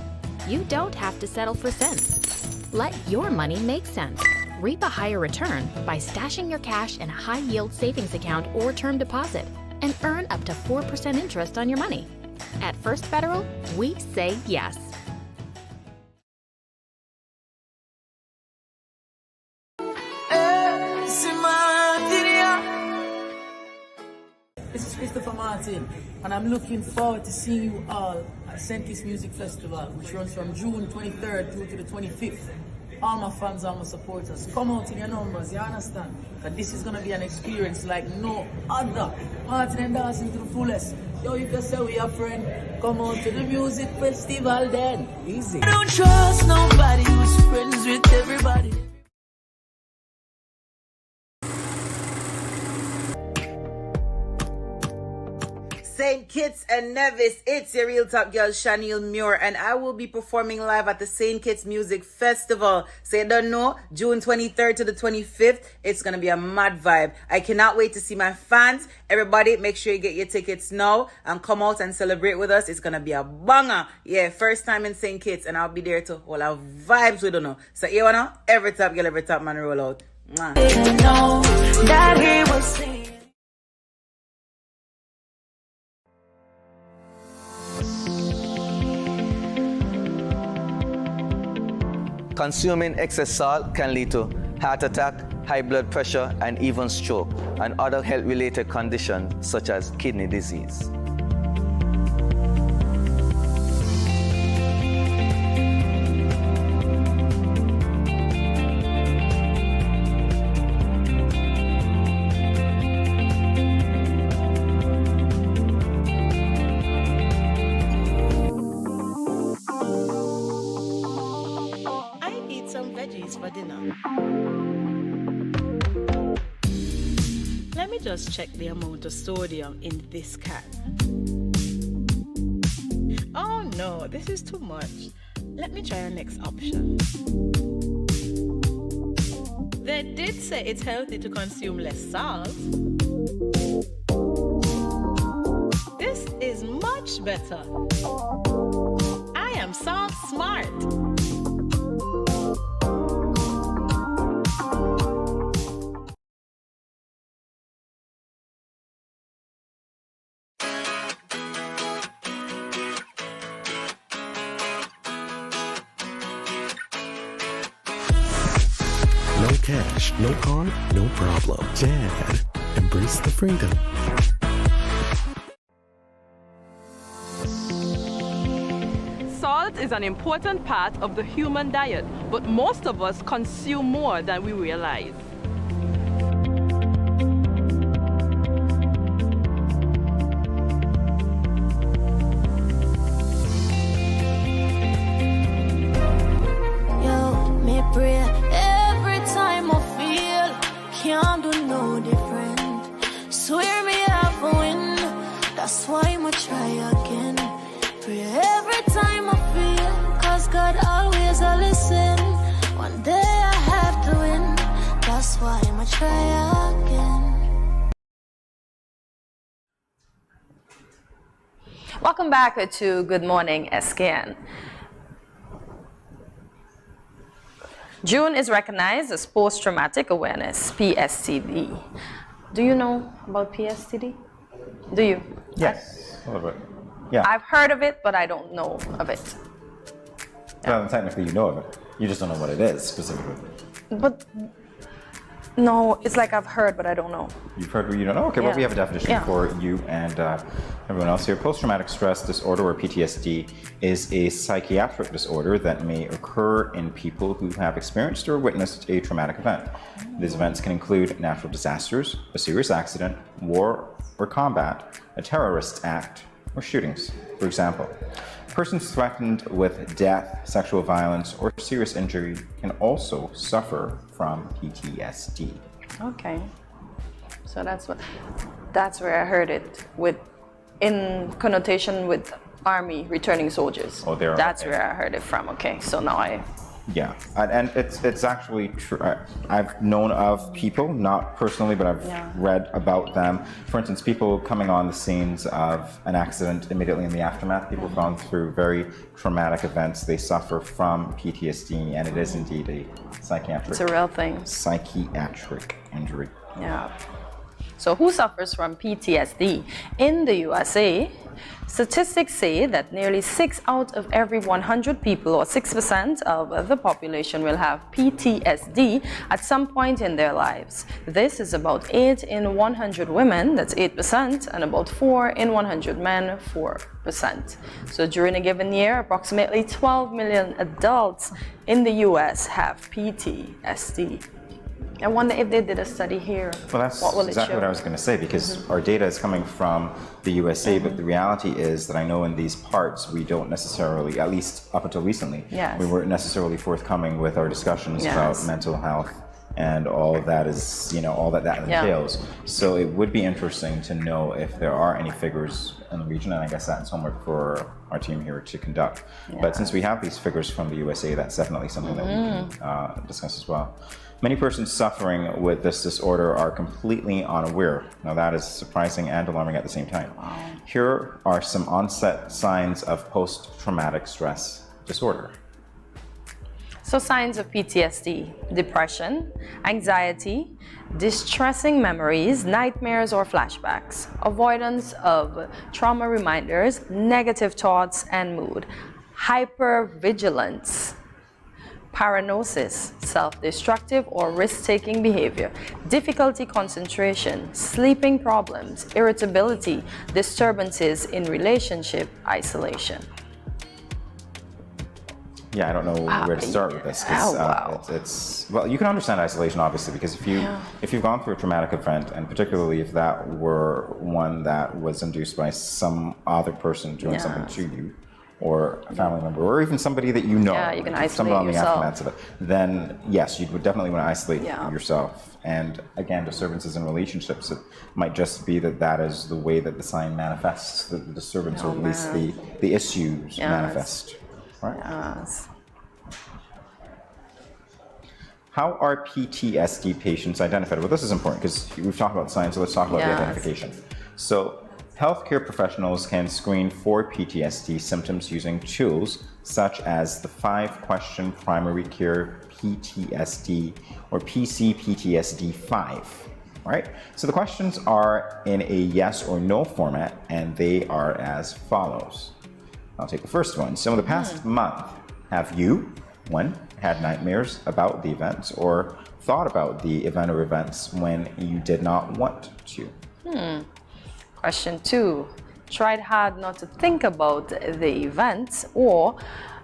You don't have to settle for cents. Let your money make sense. Reap a higher return by stashing your cash in a high-yield savings account or term deposit and earn up to 4% interest on your money. At First Federal, we say yes. This is Christopher Martin, and I'm looking forward to seeing you all at St. Kitts Music Festival, which runs from June 23rd through to the 25th. All my fans, all my supporters, come out in your numbers, you understand? Cause this is gonna be an experience like no other. Partying and dancing to the fullest. Yo, if you say we are friend, come out to the music festival then. Easy. Don't trust nobody who's friends with everybody. St. Kitts and Nevis, it's your real top girl, Chanel Muir, and I will be performing live at the St. Kitts Music Festival. So you don't know, June 23rd to the 25th, it's going to be a mad vibe. I cannot wait to see my fans. Everybody, make sure you get your tickets now and come out and celebrate with us. It's going to be a banger. Yeah, first time in St. Kitts, and I'll be there to hold our vibes, we don't know. So you wanna, every top girl, every top man roll out. Mwah. That he was saying. Consuming excess salt can lead to heart attack, high blood pressure, and even stroke, and other health-related conditions such as kidney disease. For dinner. Let me just check the amount of sodium in this can. Oh no, this is too much. Let me try our next option. They did say it's healthy to consume less salt. This is much better. I am salt smart. No cash, no card, no problem. Dad, embrace the freedom. Salt is an important part of the human diet, but most of us consume more than we realize. Pray every time I feel can't do no different. Swear me have a win, that's why I'ma try again. Pray every time I feel, cause God always a listen. One day I have to win, that's why I'ma try again. Welcome back to Good Morning SKN. June is recognized as Post-Traumatic Awareness, PTSD. Do you know about PTSD? Do you? Yes, a little bit. Yeah. I've heard of it, but I don't know of it. Well, technically you know of it. You just don't know what it is specifically. But no, it's like I've heard, but I don't know. You've heard, but you don't know? Okay, well, we have a definition for you and everyone else here. Post-traumatic stress disorder, or PTSD, is a psychiatric disorder that may occur in people who have experienced or witnessed a traumatic event. These events can include natural disasters, a serious accident, war or combat, a terrorist act, or shootings. For example, persons threatened with death, sexual violence, or serious injury can also suffer from PTSD. Okay. So that's where I heard it, with in connotation with army returning soldiers. Oh, there. That's where I heard it from. Okay, so now I. Yeah, and it's actually true. I've known of people, not personally, but I've read about them. For instance, people coming on the scenes of an accident immediately in the aftermath. People have gone through very traumatic events. They suffer from PTSD, and it is indeed a psychiatric. It's a real thing. Psychiatric injury. Yeah. So who suffers from PTSD? In the USA, statistics say that nearly 6 out of every 100 people, or 6% of the population, will have PTSD at some point in their lives. This is about 8 in 100 women, that's 8%, and about 4 in 100 men, 4%. So during a given year, approximately 12 million adults in the US have PTSD. I wonder if they did a study here. Well, that's what will exactly it show? what I was going to say, because our data is coming from the USA, but the reality is that I know in these parts we don't necessarily, at least up until recently, Yes. we weren't necessarily forthcoming with our discussions Yes. about mental health and all of that is, all that Yeah. entails. So it would be interesting to know if there are any figures in the region, and I guess that's homework for our team here to conduct. But since we have these figures from the USA, that's definitely something that we can discuss as well. Many persons suffering with this disorder are completely unaware. Now that is surprising and alarming at the same time. Here are some onset signs of post-traumatic stress disorder. So signs of PTSD: depression, anxiety, distressing memories, nightmares or flashbacks, avoidance of trauma reminders, negative thoughts and mood, hypervigilance, paranosis, self-destructive or risk-taking behavior, difficulty concentration, sleeping problems, irritability, disturbances in relationship, isolation. Yeah, I don't know where to start with this. It's well, you can understand isolation obviously, because if you've gone through a traumatic event, and particularly if that were one that was induced by some other person doing something to you, or a family member, or even somebody that you know, you can isolate on the yourself. aftermath of it, then yes, you would definitely want to isolate yourself. And again, disturbances in relationships, it might just be that is the way that the sign manifests, the disturbance, or at least the issues manifest. Right. Yes. How are PTSD patients identified? Well, this is important because we've talked about science, so let's talk about the identification. So, healthcare professionals can screen for PTSD symptoms using tools such as the 5-question primary care PTSD or PCPTSD-5. Right? So the questions are in a yes or no format, and they are as follows. I'll take the first one. So in the past month, have you, 1, had nightmares about the events or thought about the event or events when you did not want to? Question 2, tried hard not to think about the events or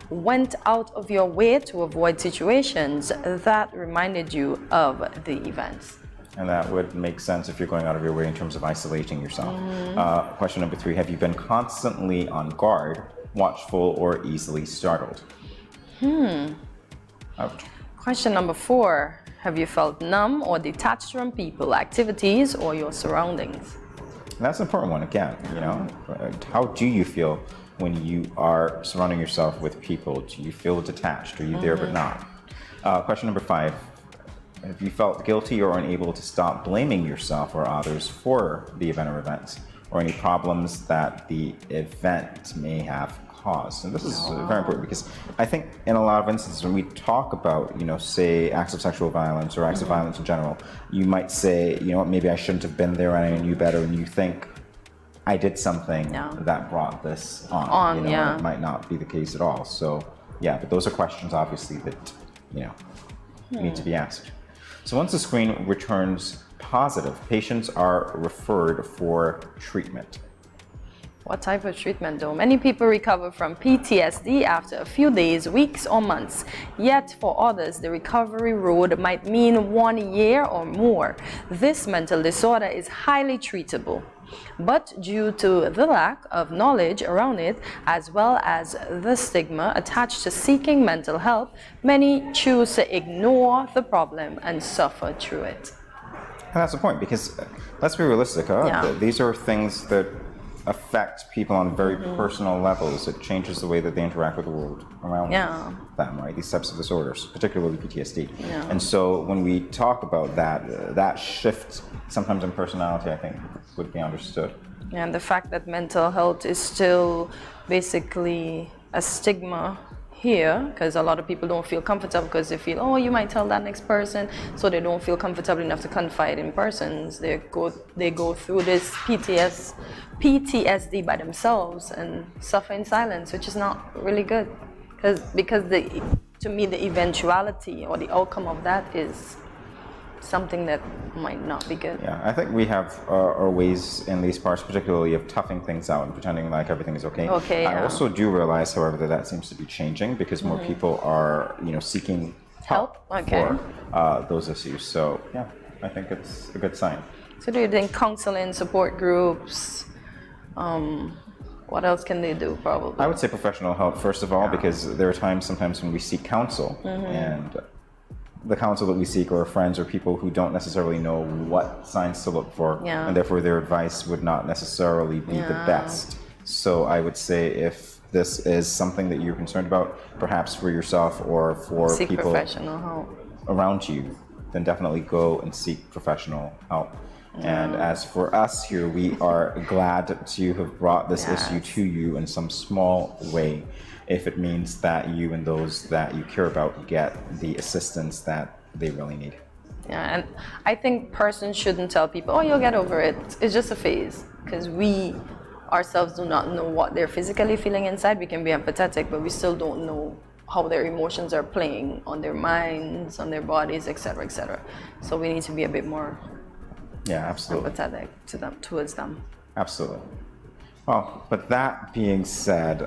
went out of your way to avoid situations that reminded you of the events? And that would make sense if you're going out of your way in terms of isolating yourself. Question number 3, have you been constantly on guard, watchful, or easily startled? Question number 4, have you felt numb or detached from people, activities, or your surroundings? And that's an important one again, how do you feel when you are surrounding yourself with people? Do you feel detached? Are you there but not? Question number 5, have you felt guilty or unable to stop blaming yourself or others for the event or events, or any problems that the event may have caused? And this is very important, because I think in a lot of instances when we talk about, say acts of sexual violence or acts of violence in general, you might say, maybe I shouldn't have been there and I knew better, and you think I did something that brought this on. It might not be the case at all. So but those are questions obviously that, need to be asked. So once the screen returns positive, patients are referred for treatment. What type of treatment though? Many people recover from PTSD after a few days, weeks, or months. Yet for others, the recovery road might mean 1 year or more. This mental disorder is highly treatable. But due to the lack of knowledge around it, as well as the stigma attached to seeking mental help, many choose to ignore the problem and suffer through it. And that's the point, because let's be realistic. These are things that affect people on very personal levels. It changes the way that they interact with the world around them, right? These types of disorders, particularly PTSD. And so when we talk about that shift sometimes in personality, I think would be understood. And the fact that mental health is still basically a stigma here, because a lot of people don't feel comfortable because they feel, oh, you might tell that next person, so they don't feel comfortable enough to confide in persons. They go through this PTSD by themselves and suffer in silence, which is not really good, because to me the eventuality or the outcome of that is something that might not be good. I think we have our ways in these parts, particularly of toughing things out and pretending like everything is okay. I also do realize, however, that seems to be changing, because more people are, seeking Help? Okay. for those issues. So yeah, I think it's a good sign. So do you think counseling, support groups, what else can they do probably? I would say professional help, first of all, because there are times sometimes when we seek counsel and the counsel that we seek are friends or people who don't necessarily know what signs to look for, and therefore their advice would not necessarily be the best. So I would say if this is something that you're concerned about, perhaps for yourself or for Seek people professional help around you, then definitely go and seek professional help. And as for us here, we are glad to have brought this issue to you in some small way, if it means that you and those that you care about get the assistance that they really need. Yeah, and I think persons shouldn't tell people, oh, you'll get over it. It's just a phase, because we ourselves do not know what they're physically feeling inside. We can be empathetic, but we still don't know how their emotions are playing on their minds, on their bodies, etc., etc. So we need to be a bit more empathetic to them, towards them. Absolutely. Well, but that being said,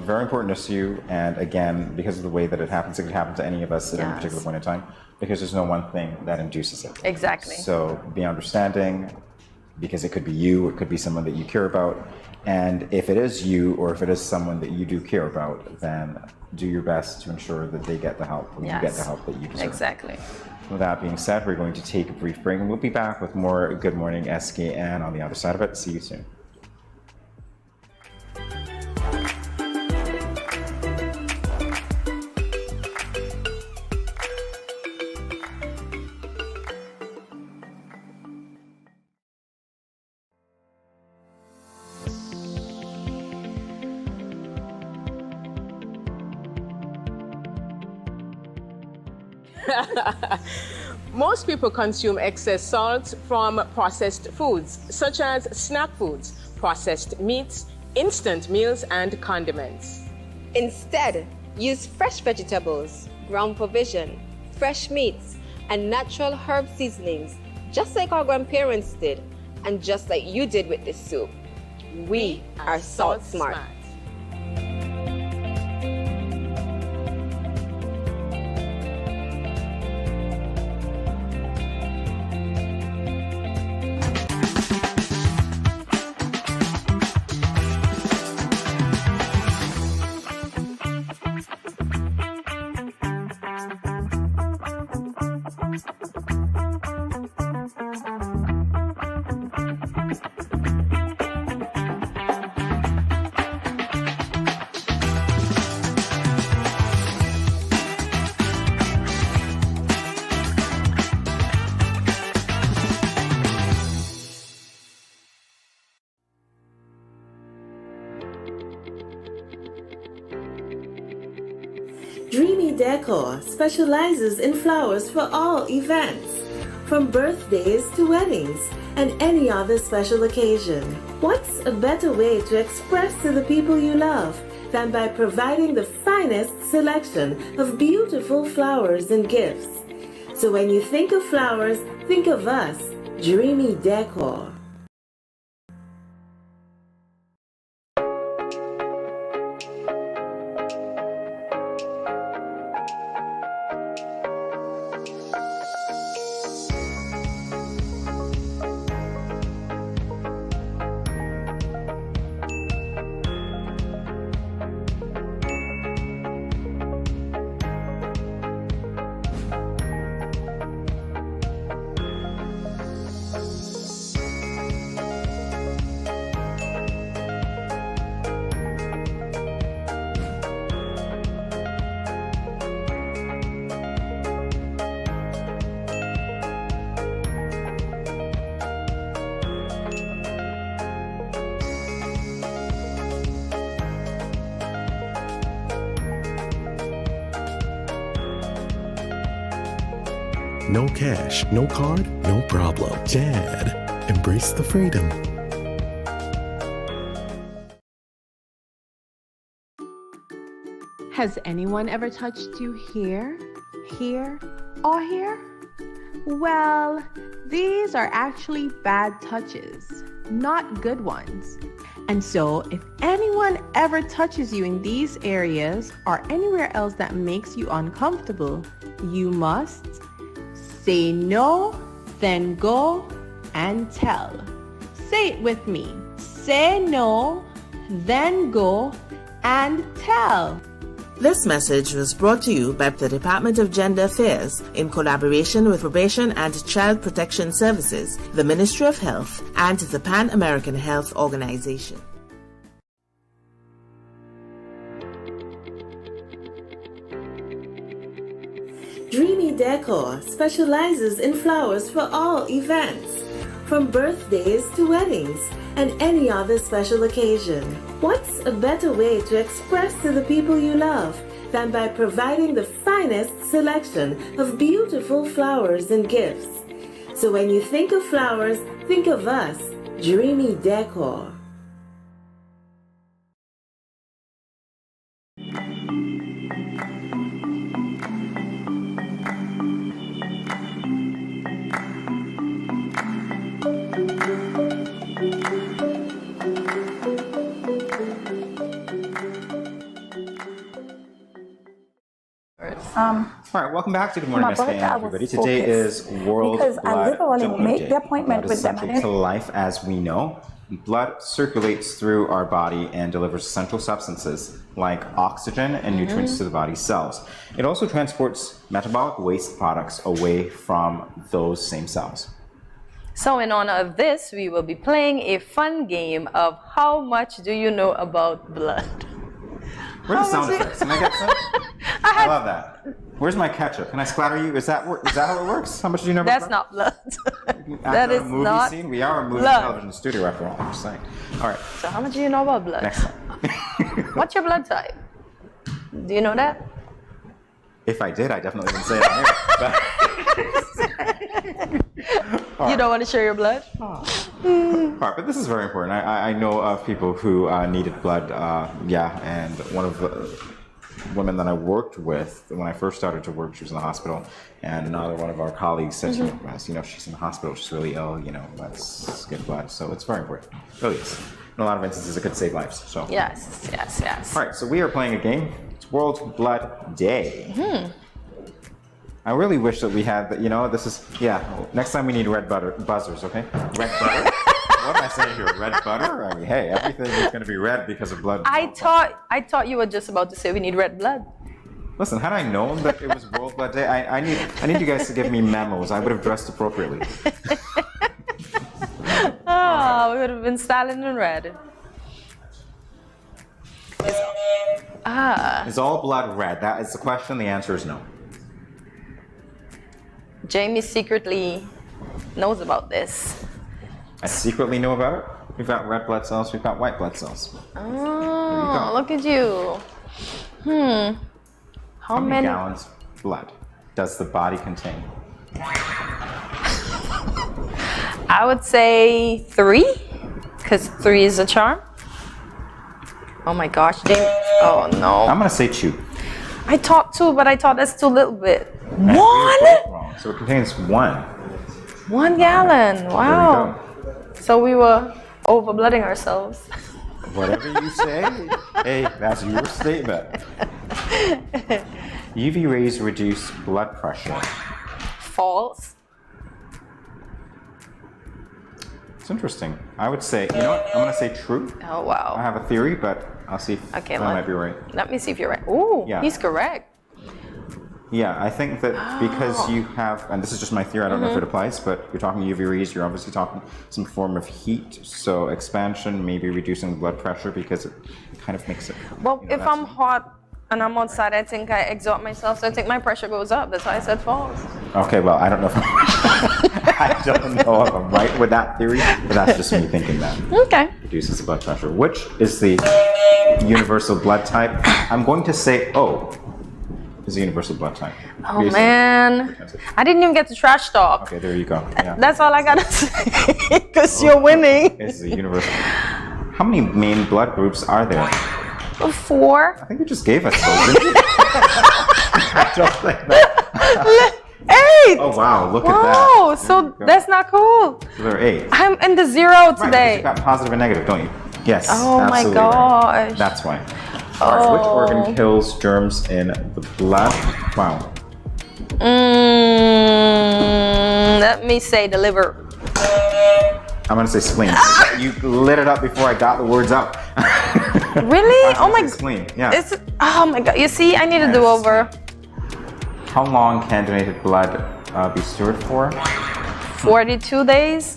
very important issue, and again, because of the way that it happens, it could happen to any of us at any particular point in time, because there's no one thing that induces it. Exactly. So be understanding, because it could be you, it could be someone that you care about, and if it is you, or if it is someone that you do care about, then do your best to ensure that they get the help, or you get the help that you deserve. Exactly. With that being said, we're going to take a brief break, and we'll be back with more Good Morning SKN on the other side of it. See you soon. Most people consume excess salt from processed foods, such as snack foods, processed meats, instant meals, and condiments. Instead, use fresh vegetables, ground provision, fresh meats, and natural herb seasonings, just like our grandparents did, and just like you did with this soup. We are Salt Smart. Dreamy Decor specializes in flowers for all events, from birthdays to weddings and any other special occasion. What's a better way to express to the people you love than by providing the finest selection of beautiful flowers and gifts? So when you think of flowers, think of us, Dreamy Decor. No cash, no card, no problem. Dad, embrace the freedom. Has anyone ever touched you here, here, or here? Well, these are actually bad touches, not good ones. And so, if anyone ever touches you in these areas or anywhere else that makes you uncomfortable, you must say no, then go and tell. Say it with me. Say no, then go and tell. This message was brought to you by the Department of Gender Affairs in collaboration with Probation and Child Protection Services, the Ministry of Health, and the Pan American Health Organization. Dreamy Decor specializes in flowers for all events, from birthdays to weddings and any other special occasion. What's a better way to express to the people you love than by providing the finest selection of beautiful flowers and gifts? So when you think of flowers, think of us, Dreamy Decor. All right, welcome back to Good Morning SKN, everybody. Today is World Blood Donor Day. Blood is essential to life as we know. Blood circulates through our body and delivers essential substances like oxygen and nutrients to the body's cells. It also transports metabolic waste products away from those same cells. So in honor of this, we will be playing a fun game of how much do you know about blood? Where's the sound effects? Can I get some? I love that. Where's my ketchup? Can I splatter you? Is that how it works? How much do you know about That's not blood. That is not scene? We are a movie television studio after all, I'm just saying. All right. So how much do you know about blood? Next time. What's your blood type? Do you know that? If I did, I definitely wouldn't say it on here. You don't want to share your blood? All right, but this is very important. I know of people who needed blood, and one of the women that I worked with when I first started to work, she was in the hospital, and another one of our colleagues said to me, she's in the hospital, she's really ill, let's get blood. So it's very important. It really is. In a lot of instances, it could save lives. So Yes. All right, so we are playing a game. It's World Blood Day. I really wish that we had that, this is, next time we need red butter, buzzers, okay? Red butter? What am I saying here? Red butter? I mean, hey, everything is going to be red because of blood. I thought you were just about to say we need red blood. Listen, had I known that it was World Blood Day, I need you guys to give me memos. I would have dressed appropriately. We would have been styling in red. Is all blood red? That is the question. The answer is no. Jamie secretly knows about this. I secretly know about it. We've got red blood cells, we've got white blood cells. Oh, look at you. How many gallons of blood does the body contain? I would say 3, because 3 is a charm. Oh my gosh, Jamie. Oh no. I'm gonna say 2. I thought 2, but I thought that's too little bit. 1? So it contains 1. 1 gallon. Wow. So we were overblooding ourselves. Whatever you say. Hey, that's your statement. UV rays reduce blood pressure. False. It's interesting. I would say, you know what? I'm going to say true. Oh, wow. I have a theory, but I'll see if I might be right. Let me see if you're right. Ooh, he's correct. Yeah, I think that because you have, and this is just my theory, I don't know if it applies, but you're talking UV rays, you're obviously talking some form of heat, so expansion may be reducing blood pressure because it kind of makes it. Well, if I'm hot and I'm outside, I think I exhaust myself, so I think my pressure goes up. That's why I said false. Okay, well, I don't know if I don't know if I'm right with that theory, but that's just me thinking that. Okay. Reduces the blood pressure. Which is the universal blood type? I'm going to say O. Is the universal blood type. Oh man, I didn't even get to trash talk. Okay, there you go. Yeah. That's all I gotta say, because you're winning. It's the universal. How many main blood groups are there? 4. I think you just gave us those, didn't you? I don't think that. 8. Oh wow, look at that. Wow, so that's not cool. So there are 8. I'm in the 0 today. Right, you got positive and negative, don't you? Yes. Oh my absolutely gosh. Right. That's why. All right, which organ kills germs in the blood? Wow. Let me say the liver. I'm gonna say spleen. You lit it up before I got the words out. Really? Oh my god. Spleen. Yeah. Oh my god. You see, I need to do over. How long can donated blood be stored for? 42 days?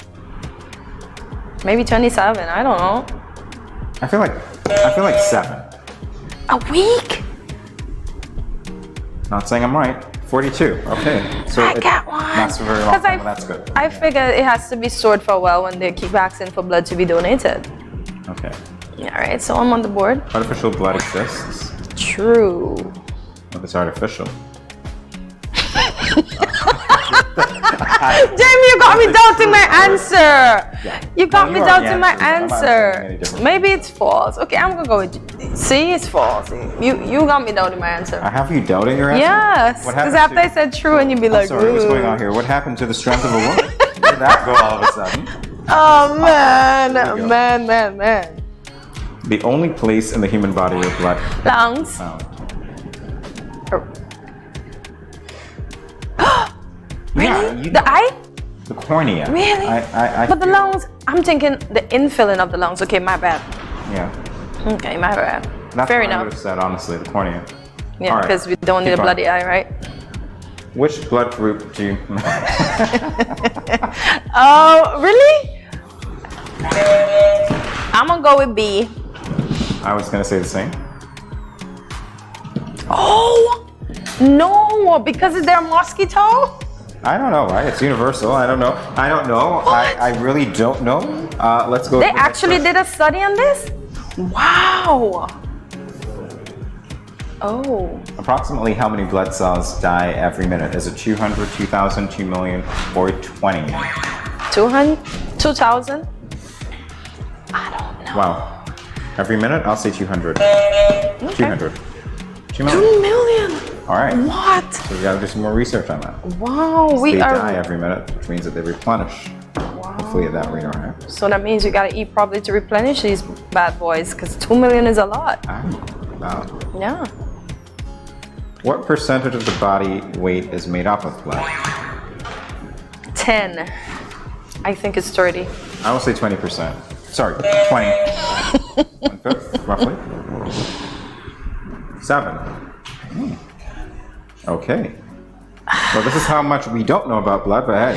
Maybe 27. I don't know. I feel like 7. A week? Not saying I'm right. 42. Okay. So I got one. Not so very long time, but that's good. I figure it has to be stored for a while when they keep asking for blood to be donated. Okay. All right, so I'm on the board. Artificial blood exists. True. If it's artificial. Jamie, you got me doubting my answer. You got me doubting my answer. Maybe it's false. Okay, I'm gonna go with. See, it's false. You got me doubting my answer. I have you doubting your answer? Yes, What because happened after I said true, and you'd be like, sorry, what's "Ooh." going on here? What happened to the strength of a woman? Where did that go all of a sudden? Oh man. The only place in the human body where blood Lungs. found. Really? The eye? The cornea. Really? I But the lungs, I'm thinking the infilling of the lungs. Okay, my bad. Yeah. Okay, my bad. That's Fair what I enough. would have said, honestly, the cornea. Yeah, All right, because we don't need keep a on. bloody eye, right? Which blood group do you... Oh, really? I'm gonna go with B. I was going to say the same. Oh, no, because is there a mosquito? I don't know, right? It's universal. I don't know. I really don't know. Let's go. They actually did a study on this? Wow. Oh. Approximately how many blood cells die every minute? Is it 200, 2,000, 2 million, or 20? 200? 2,000? I don't know. Wow. Every minute? I'll say 200. Okay. 200. 2 million. 2 million? All right. What? So we gotta do some more research on that. Wow, They die every minute, which means that they replenish. Hopefully at that rate, all right? So that means you gotta eat probably to replenish these bad boys, because 2 million is a lot. Wow. Yeah. What percentage of the body weight is made up of blood? 10. I think it's 30. I will say 20%. Sorry, 20. 1/5, roughly. 7. Okay. Well, this is how much we don't know about blood, but hey,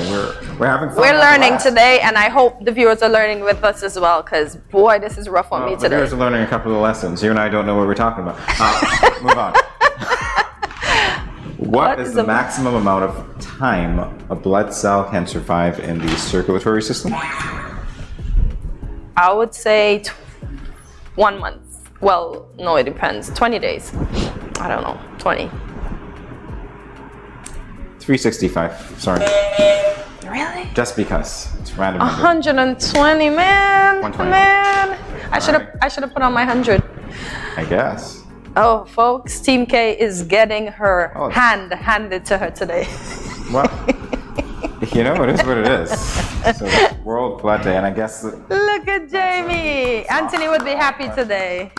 we're having fun. We're learning today, and I hope the viewers are learning with us as well, because boy, this is rough on me The today. viewers are learning a couple of lessons. You and I don't know what we're talking about. Move on. What is the maximum amount of time a blood cell can survive in the circulatory system? I would say 1 month. Well, no, it depends. 20 days. I don't know. 20. 365. Sorry. Really? Just because it's random. number. 120, man. 120. Man. I should have put on my 100. I guess. Oh, folks, Team K is getting her handed to her today. Well, you know, it is what it is. So it's World Blood Day, and I guess Look at Jamie. Anthony would be happy today.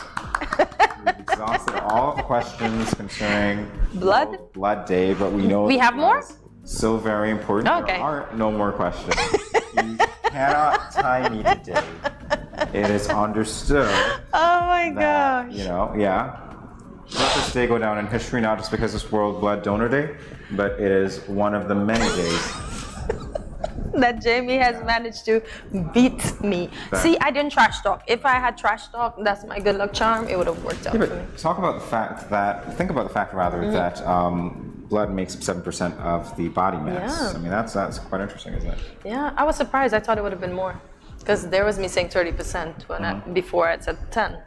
we've exhausted all of the questions concerning Blood? World Blood Day, but we know We have more? still very important. Okay. There are no more questions. You cannot tie me today. It is understood. Oh my that, gosh. you know, yeah. Let this day go down in history, not just because it's World Blood Donor Day, but it is one of the many days That Jamie has managed to beat me. See, I didn't trash talk. If I had trash talk, that's my good luck charm, it would have worked out Yeah, for me. but think about the fact that blood makes up 7% of the body mass. Yeah. I mean, that's quite interesting, isn't it? Yeah, I was surprised. I thought it would have been more. Because there was me saying 30% when before I said 10.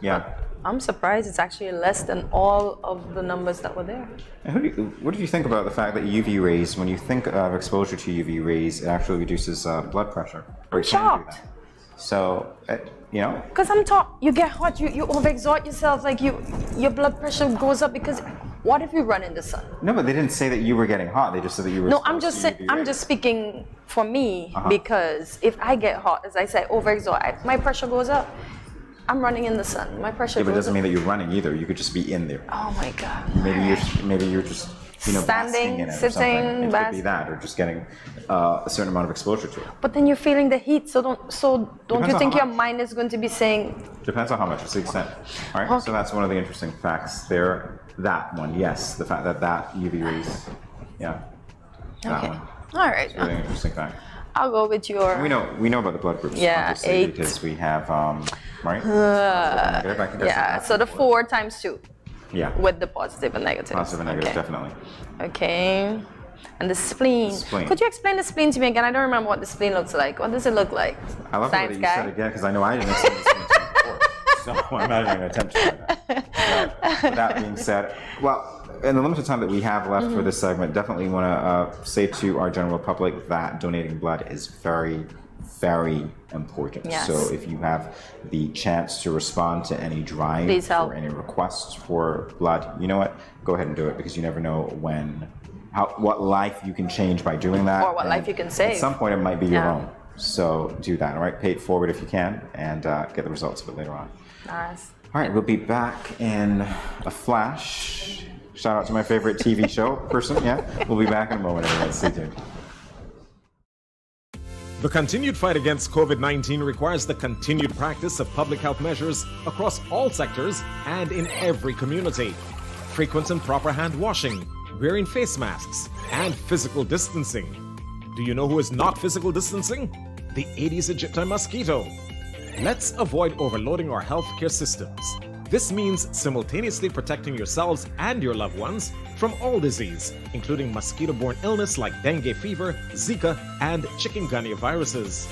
Yeah. I'm surprised it's actually less than all of the numbers that were there. And what do you think about the fact that UV rays, when you think of exposure to UV rays, it actually reduces blood pressure? Or I'm it can do shocked. that. So, you know, Because I'm taught you get hot, you overexert yourself, like your blood pressure goes up because what if you run in the sun? no, but they didn't say that you were getting hot. They just said that you were. No, I'm exposed just to saying, UV I'm rays. just speaking for me because if I get hot, as I say, overexert, my pressure goes up. I'm running in the sun. My pressure Yeah, but it goes doesn't mean that you're running either. You could just be in there. Oh my God. Maybe you're just Standing, basking in it or sitting, something. It could be that, or just getting a certain amount of exposure to it. But then you're feeling the heat, so don't Depends you on think how your much. mind is going to be saying? Depends on how much. It's the extent. All right. Okay. So that's one of the interesting facts there. That one, yes, the fact that UV rays, yeah. That Okay. one. All right. It's a really interesting fact. I'll go with your. We know about the blood groups. Yeah, obviously, 8. because we have right. Positive and negative. I can guess Yeah. that. So the 4 times 2. Yeah. With the positive and negative. Positive and negative, definitely. Okay. And the spleen. Spleen. Could you explain the spleen to me again? I don't remember what the spleen looks like. What does it look like? I love that Science you guy? said it again because I know I didn't explain this to you before, so I'm not even going to attempt to do that. But with that being said, well, in the limited time that we have left for this segment, definitely want to say to our general public that donating blood is very, very important. Yes. So if you have the chance to respond to any drive Please help. or any requests for blood, you know what? Go ahead and do it because you never know what life you can change by doing that. Or what life you can save. At some point, it might be your Yeah. own. So do that, all right? Pay it forward if you can and get the results of it later on. Nice. All right, we'll be back in a flash. Shout out to my favorite TV show person, yeah? We'll be back in a moment, everyone. Stay tuned. The continued fight against COVID-19 requires the continued practice of public health measures across all sectors and in every community. Frequent and proper hand washing, wearing face masks, and physical distancing. Do you know who is not physical distancing? The Aedes aegypti mosquito. Let's avoid overloading our healthcare systems. This means simultaneously protecting yourselves and your loved ones from all disease, including mosquito-borne illness like dengue fever, Zika, and chikungunya viruses.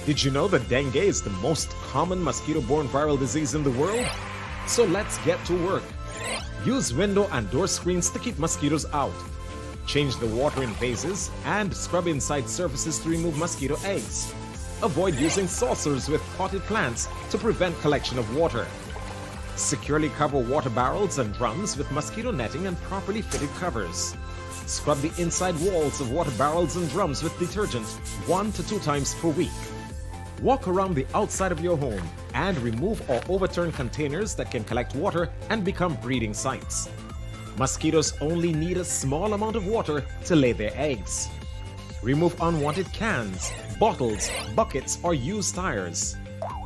Did you know that dengue is the most common mosquito-borne viral disease in the world? So let's get to work. Use window and door screens to keep mosquitoes out. Change the water in vases and scrub inside surfaces to remove mosquito eggs. Avoid using saucers with potted plants to prevent collection of water. Securely cover water barrels and drums with mosquito netting and properly fitted covers. Scrub the inside walls of water barrels and drums with detergent 1 to 2 times per week. Walk around the outside of your home and remove or overturn containers that can collect water and become breeding sites. Mosquitoes only need a small amount of water to lay their eggs. Remove unwanted cans, bottles, buckets, or used tires.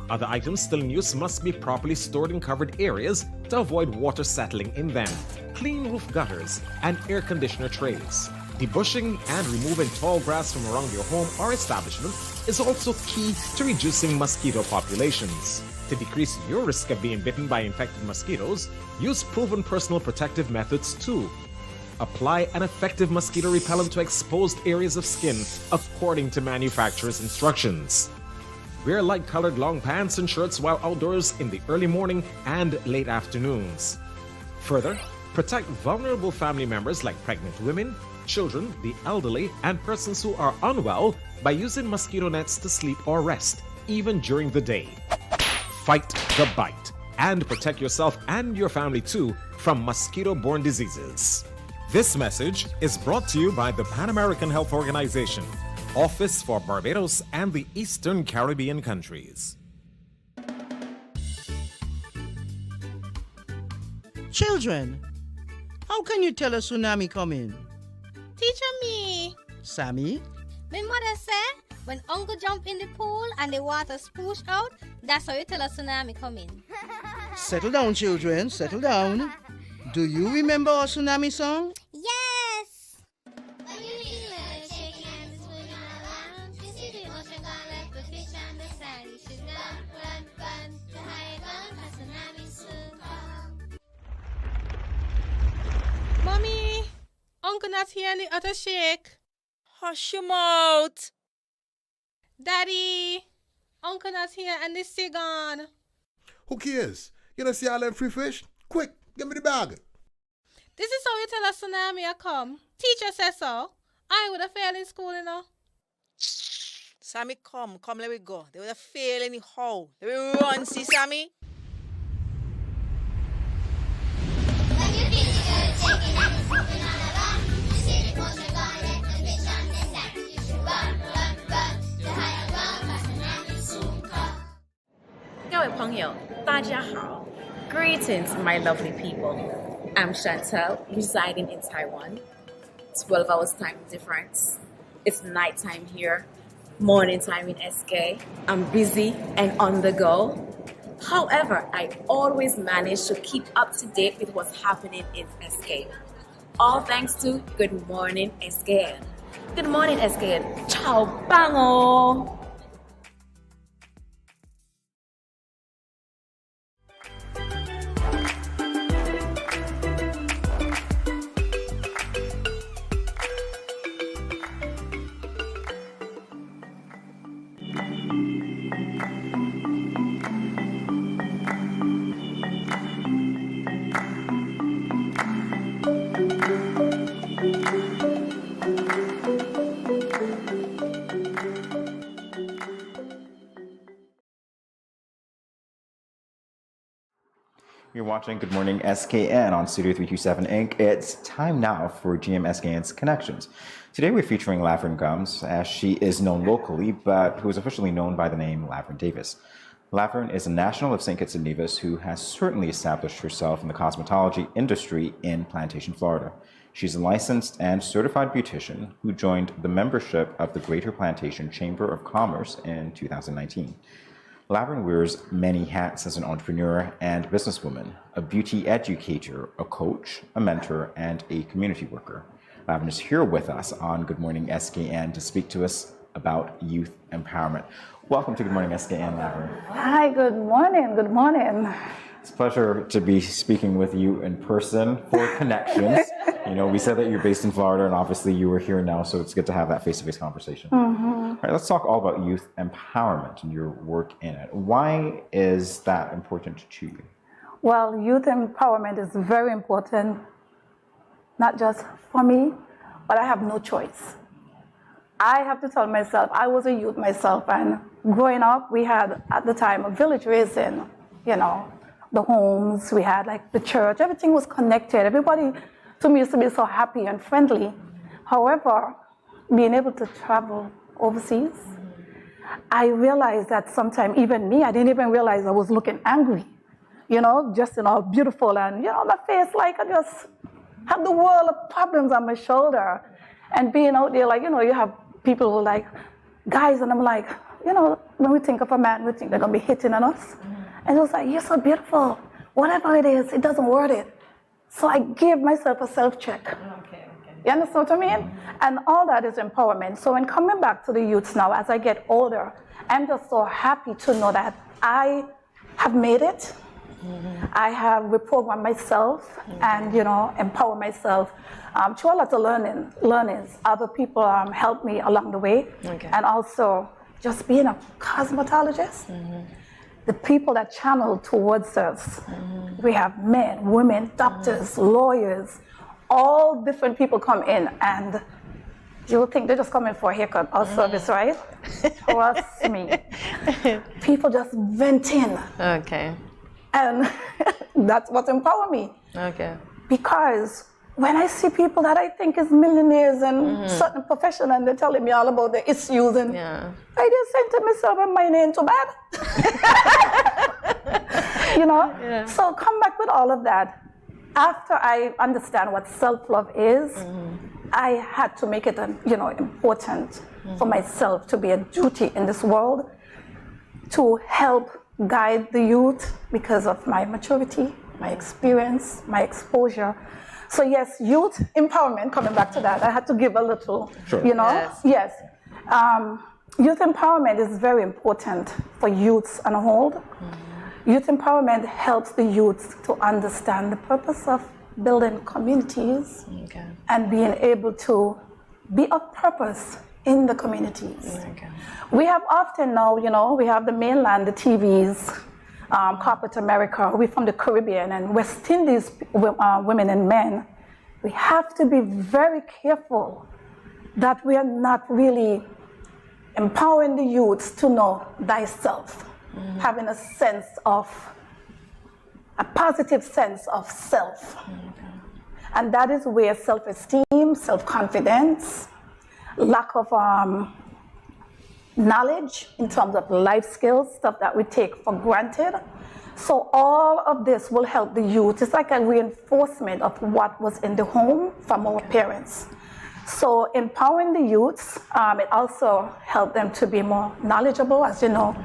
Other items still in use must be properly stored in covered areas to avoid water settling in them. Clean roof gutters and air conditioner trays. Debushing and removing tall grass from around your home or establishment is also key to reducing mosquito populations. To decrease your risk of being bitten by infected mosquitoes, use proven personal protective methods too. Apply an effective mosquito repellent to exposed areas of skin according to manufacturer's instructions. Wear light-colored long pants and shirts while outdoors in the early morning and late afternoons. Further, protect vulnerable family members like pregnant women, children, the elderly, and persons who are unwell by using mosquito nets to sleep or rest, even during the day. Fight the bite and protect yourself and your family too from mosquito-borne diseases. This message is brought to you by the Pan American Health Organization, Office for Barbados and the Eastern Caribbean countries. Children, how can you tell a tsunami coming? Teacher me. Sammy? My mother said when uncle jump in the pool and the water spoosh out, that's how you tell a tsunami coming. Settle down, children, settle down. Do you remember our tsunami song? Yes. Mommy, Uncle not here in the other shake. Hush your mouth. Daddy, Uncle not here and the sea gone. Who cares? You don't see all them free fish? Quick, give me the bag. This is how you tell a tsunami a come. Teacher says so. I would have failed in school, you know. Sammy, come, let me go. They would have failed anyhow. Let me run, see, Sammy. Tajahao. Greetings, my lovely people. I'm Chantel, residing in Taiwan. 12 hours time difference. It's nighttime here, morning time in SK. I'm busy and on the go. However, I always manage to keep up to date with what's happening in SK. All thanks to Good Morning SKN. Good morning SKN. Ciao, bango! You're watching Good Morning SKN on Studio 327 Inc. It's time now for GM SKN's Connections. Today we're featuring Laverne Gums, as she is known locally, but who is officially known by the name Laverne Davis. Laverne is a national of St. Kitts and Nevis who has certainly established herself in the cosmetology industry in Plantation, Florida. She's a licensed and certified beautician who joined the membership of the Greater Plantation Chamber of Commerce in 2019. Laverne wears many hats as an entrepreneur and businesswoman, a beauty educator, a coach, a mentor, and a community worker. Laverne is here with us on Good Morning SKN to speak to us about youth empowerment. Welcome to Good Morning SKN, Laverne. Hi, good morning, good morning. It's a pleasure to be speaking with you in person for Connections. You know, we said that you're based in Florida, and obviously you were here now, so it's good to have that face-to-face conversation. All right, let's talk all about youth empowerment and your work in it. Why is that important to you? Well, youth empowerment is very important, not just for me, but I have no choice. I have to tell myself, I was a youth myself, and growing up, we had, at the time, a village raising, you know, the homes, we had like the church, everything was connected. Everybody, to me, used to be so happy and friendly. However, being able to travel overseas, I realized that sometimes, even me, I didn't even realize I was looking angry, you know, just, you know, beautiful, and, you know, my face, like, I just have the world of problems on my shoulder. And being out there, like, you know, you have people who are like, guys, and I'm like, you know, when we think of a man, we think they're going to be hitting on us. And it was like, you're so beautiful. Whatever it is, it doesn't worth it. So I gave myself a self-check. You understand what I mean? And all that is empowerment. So when coming back to the youths now, as I get older, I'm just so happy to know that I have made it. I have reprogrammed myself and, you know, empower myself through a lot of learnings. Other people helped me along the way. And also just being a cosmetologist. The people that channel towards us. We have men, women, doctors, lawyers, all different people come in, and you would think they're just coming for a haircut or service, right? Trust me. People just vent in. Okay. And that's what empower me. Okay. Because when I see people that I think is millionaires and certain profession, and they're telling me all about the issues, and I just say to myself, am I ain't too bad? You know? Yeah. So come back with all of that. After I understand what self-love is, I had to make it, you know, important for myself to be a duty in this world, to help guide the youth because of my maturity, my experience, my exposure. So yes, youth empowerment, coming back to that, I had to give a little, you know? Yes. Youth empowerment is very important for youths on a whole. Youth empowerment helps the youths to understand the purpose of building communities and being able to be of purpose in the communities. We have often now, you know, we have the mainland, the TVs, corporate America, we're from the Caribbean and West Indies women and men. We have to be very careful that we are not really empowering the youths to know thyself, having a sense of, a positive sense of self. And that is where self-esteem, self-confidence, lack of knowledge in terms of life skills, stuff that we take for granted, So all of this will help the youth. It's like a reinforcement of what was in the home from our parents. So empowering the youths, it also helped them to be more knowledgeable. As you know,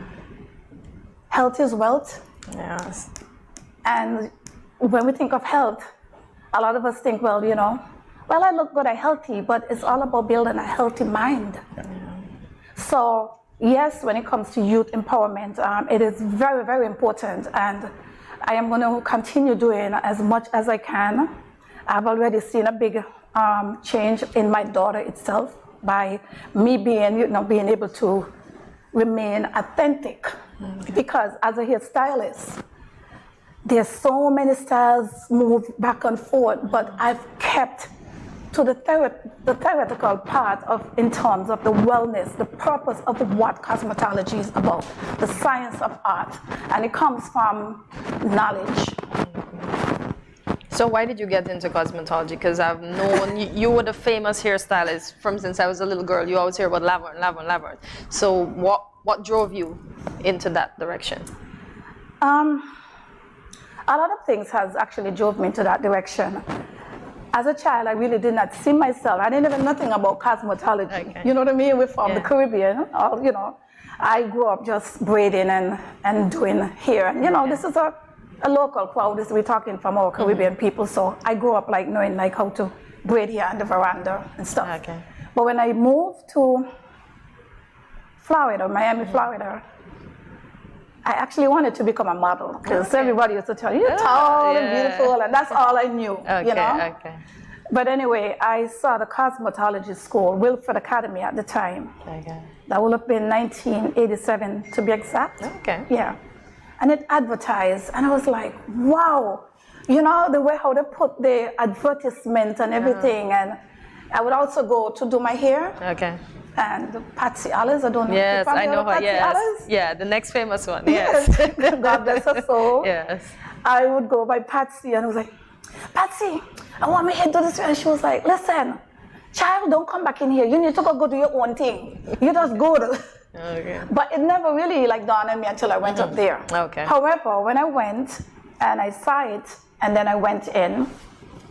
health is wealth. Yes. And when we think of health, a lot of us think, well, I look good, I'm healthy, but it's all about building a healthy mind. Yeah. So yes, when it comes to youth empowerment, it is very, very important, and I am going to continue doing as much as I can. I've already seen a big change in my daughter itself by me being able to remain authentic. Because as a hairstylist, there's so many styles move back and forth, but I've kept to the theoretical part in terms of the wellness, the purpose of what cosmetology is about, the science of art, and it comes from knowledge. So why did you get into cosmetology? Because I've known you were the famous hairstylist from since I was a little girl. You always hear about Laverne. So what drove you into that direction? A lot of things has actually drove me into that direction. As a child, I really did not see myself. I didn't know nothing about cosmetology. Okay. You know what I mean? We're from the Caribbean. I grew up just braiding and doing hair. And, this is a local crowd. We're talking from our Caribbean people. So I grew up knowing how to braid hair on the veranda and stuff. Okay. But when I moved to Florida, Miami, Florida, I actually wanted to become a model because everybody used to tell you, you're tall and beautiful, and that's all I knew, Okay. But anyway, I saw the cosmetology school, Wilfred Academy at the time. Okay. That would have been 1987 to be exact. Okay. Yeah. And it advertised, and I was like, wow, the way how they put the advertisement and everything, and I would also go to do my hair. Okay. And Patsy Alice, I don't know. Yes, I know her. Yes. Alice? Yeah, the next famous one. Yes. God bless her soul. Yes. I would go by Patsy, and I was like, Patsy, I want my hair to do this. And she was like, listen, child, don't come back in here. You need to go do your own thing. You just go to. Okay. But it never really dawned on me until I went up there. Okay. However, when I went and I saw it, and then I went in,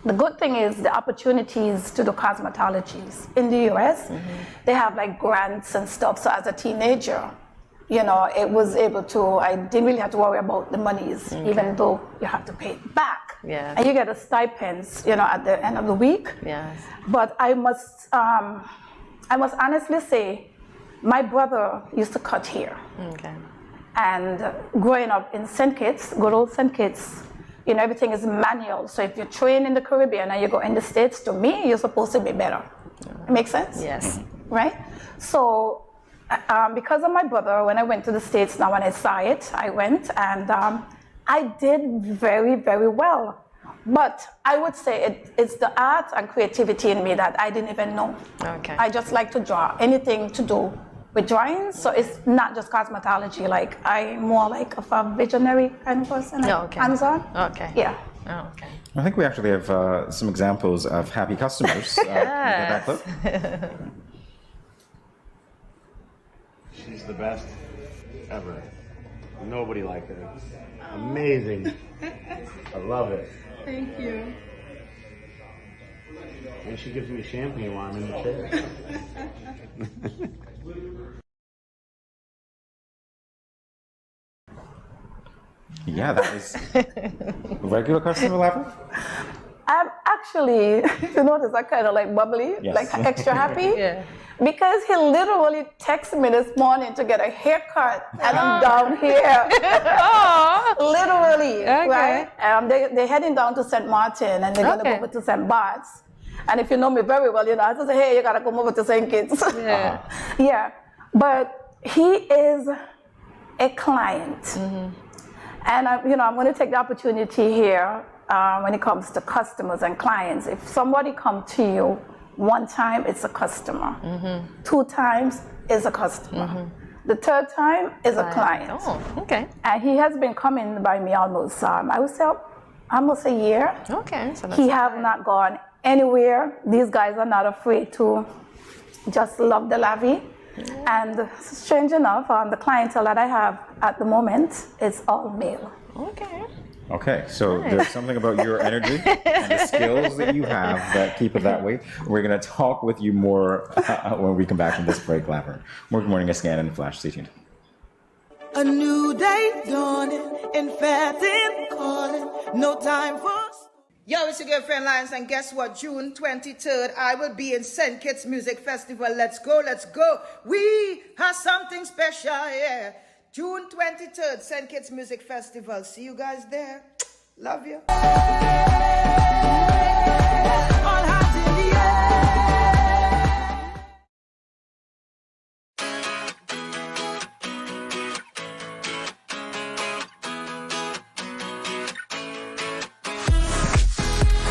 the good thing is the opportunities to do cosmetologies in the US, they have grants and stuff. So as a teenager, it was able to, I didn't really have to worry about the monies, even though you have to pay it back. Yeah. And you get a stipends, at the end of the week. Yes. But I must honestly say, my brother used to cut hair. Okay. And growing up in St. Kitts, good old St. Kitts, everything is manual. So if you train in the Caribbean and you go in the States, to me, you're supposed to be better. It makes sense? Yes. Right? So because of my brother, when I went to the States, now when I saw it, I went and I did very, very well. But I would say it's the art and creativity in me that I didn't even know. Okay. I just like to draw, anything to do with drawing, so it's not just cosmetology. I'm more of a visionary kind of person, hands-on. Okay. Yeah. Oh, okay. I think we actually have some examples of happy customers. Yes. She's the best ever. Nobody like her. Amazing. I love it. Thank you. And she gives me champagne while I'm in the chair. Yeah, that was regular customer level. I'm actually, if you notice, I kind of bubbly, yes. Extra happy. Yeah. Because he literally texted me this morning to get a haircut, and I'm down here. Literally, okay. Right? They're heading down to St. Martin, and they're going to go over to St. Bart's. And if you know me very well, I just say, hey, you got to come over to St. Kitts. Yeah. Yeah. But he is a client. And I'm going to take the opportunity here when it comes to customers and clients. If somebody comes to you one time, it's a customer. 2 times is a customer. The 3rd time is a client. Oh, okay. And he has been coming by me almost, I would say, almost a year. Okay. So he have not gone anywhere. These guys are not afraid to just love the La Vie. And strange enough, the clientele that I have at the moment is all male. Okay. Okay, so there's something about your energy and the skills that you have that keep it that way. We're going to talk with you more when we come back from this break, Laverne. More Good Morning SKN and Flash. Stay tuned. A new day dawning and fast in calling. No time for... Yo, it's your girlfriend Lions, and guess what? June 23rd, I will be in St. Kitts Music Festival. Let's go, let's go. We have something special, yeah. June 23rd, St. Kitts Music Festival. See you guys there. Love you. All hands in the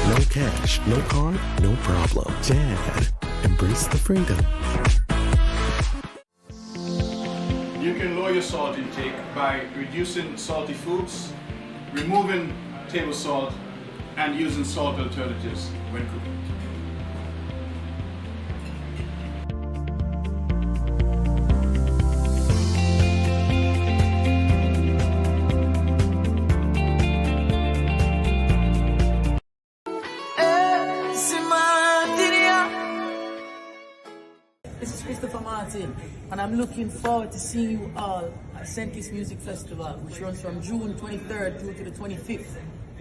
No cash, no card, no problem. Dad, embrace the freedom. You can lower your salt intake by reducing salty foods, removing table salt, and using salt alternatives when cooking. And I'm looking forward to seeing you all at St. Kitts Music Festival, which runs from June 23rd through to the 25th.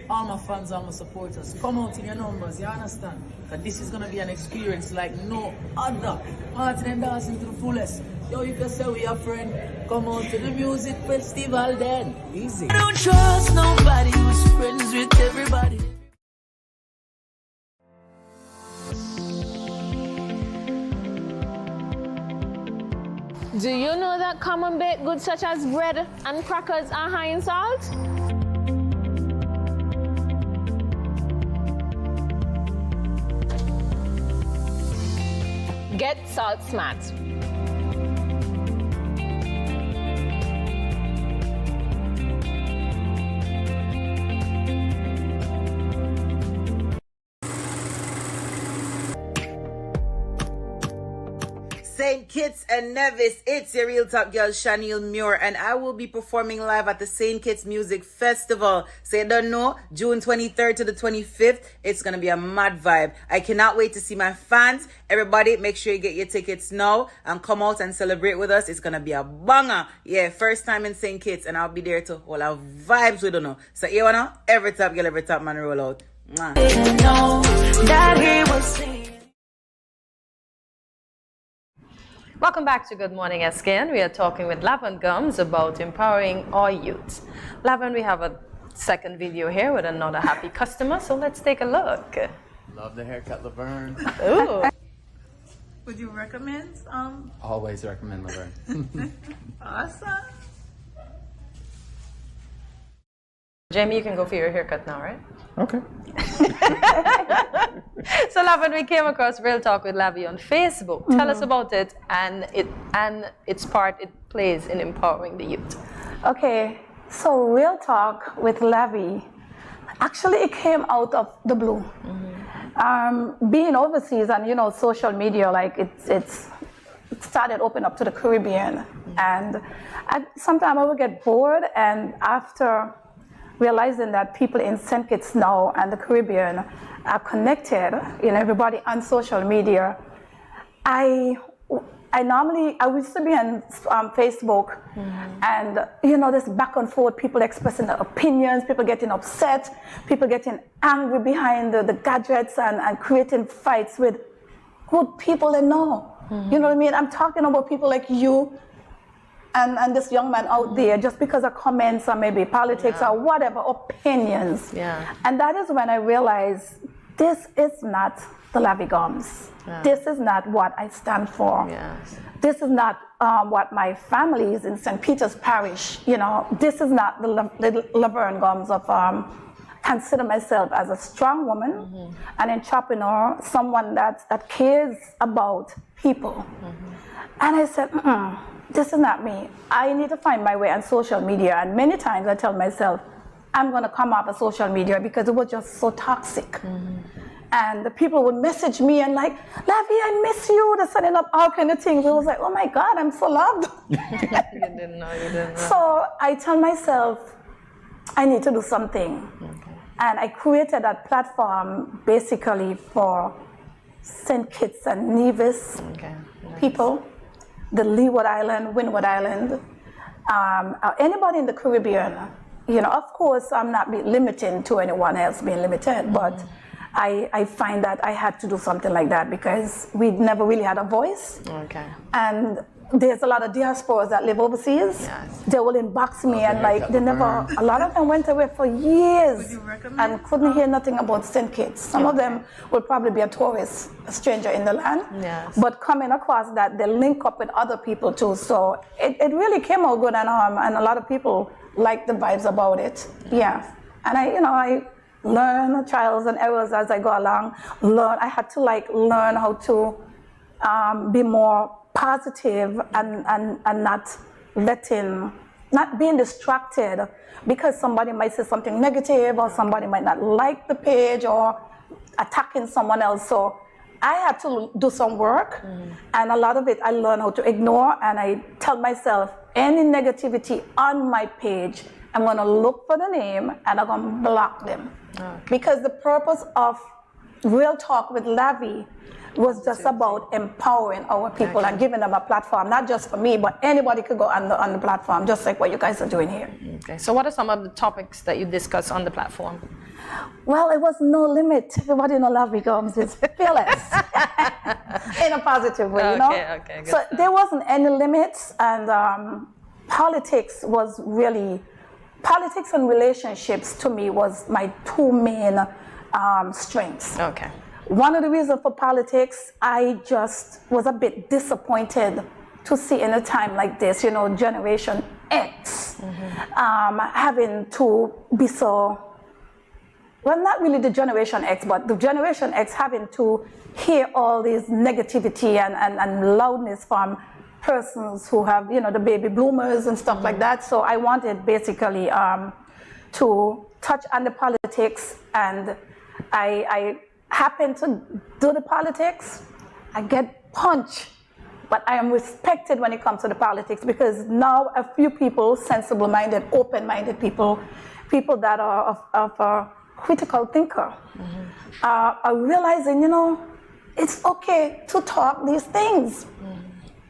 All my fans, all my supporters, come out in your numbers, you understand? That this is going to be an experience like no other. Martin and dancing to the fullest. Yo, if you say we are friends, come out to the music festival then. Easy. I don't trust nobody who's friends with everybody. Do you know that common baked goods such as bread and crackers are high in salt? Get salt smart. St. Kitts and Nevis, it's your real top girl, Chanel Muir, and I will be performing live at the St. Kitts Music Festival. So you don't know, June 23rd to the 25th, it's going to be a mad vibe. I cannot wait to see my fans. Everybody, make sure you get your tickets now and come out and celebrate with us. It's going to be a banger. Yeah, first time in St. Kitts, and I'll be there to hold our vibes, we don't know. So you wanna, every top girl, every top man roll out. Mwah. That he was singing. Welcome back to Good Morning SKN. We are talking with Laverne Gums about empowering our youth. Laverne, we have a second video here with another happy customer, so let's take a look. Love the haircut, Laverne. Ooh. Would you recommend? Always recommend Laverne. Awesome. Jamie, you can go for your haircut now, right? Okay. So Laverne, we came across Real Talk with Lavi on Facebook. Tell us about it and its part it plays in empowering the youth. Okay, so Real Talk with Lavi, actually it came out of the blue. Being overseas and social media, like it started opening up to the Caribbean, and sometimes I would get bored, and after realizing that people in St. Kitts now and the Caribbean are connected, everybody on social media. I used to be on Facebook, and this back and forth, people expressing their opinions, people getting upset, people getting angry behind the gadgets and creating fights with good people they know. You know what I mean? I'm talking about people like you and this young man out there, just because of comments or maybe politics or whatever, opinions. And that is when I realized this is not the Lavi Gums. This is not what I stand for. This is not what my family is in St. Peter's Parish. This is not the Laverne Gums of consider myself as a strong woman, an entrepreneur, someone that cares about people. And I said, this is not me. I need to find my way on social media. And many times I tell myself, I'm going to come off of social media because it was just so toxic. And the people would message me and like, Lavi, I miss you. They're setting up all kind of things. I was like, oh my God, I'm so loved. You didn't know. So I tell myself, I need to do something. And I created that platform basically for St. Kitts and Nevis people, the Leeward Island, Windward Island, anybody in the Caribbean. Of course, I'm not limiting to anyone else being limited, but I find that I had to do something like that because we never really had a voice. And there's a lot of diasporas that live overseas. They will inbox me and a lot of them went away for years and couldn't hear nothing about St. Kitts. Some of them will probably be a tourist, a stranger in the land. But coming across that, they link up with other people too. So it really came out good, and a lot of people like the vibes about it. And I learn trials and errors as I go along. I had to learn how to be more positive and not being distracted because somebody might say something negative or somebody might not like the page or attacking someone else. So I had to do some work, and a lot of it I learned how to ignore, and I tell myself any negativity on my page, I'm going to look for the name and I'm going to block them. Because the purpose of Real Talk with Lavi was just about empowering our people and giving them a platform, not just for me, but anybody could go on the platform, just like what you guys are doing here. So what are some of the topics that you discuss on the platform? Well, it was no limit. Everybody in Lavi Gums is fearless in a positive way, So there wasn't any limits, and politics and relationships to me was my two main strengths. One of the reasons for politics, I just was a bit disappointed to see in a time like this, Generation X, having to be so, well, not really the Generation X, but the Generation X having to hear all this negativity and loudness from persons who have, the baby bloomers and stuff like that. So I wanted basically to touch on the politics, and I happen to do the politics. I get punched, but I am respected when it comes to the politics because now a few people, sensible-minded, open-minded people that are of a critical thinker, are realizing, it's okay to talk these things.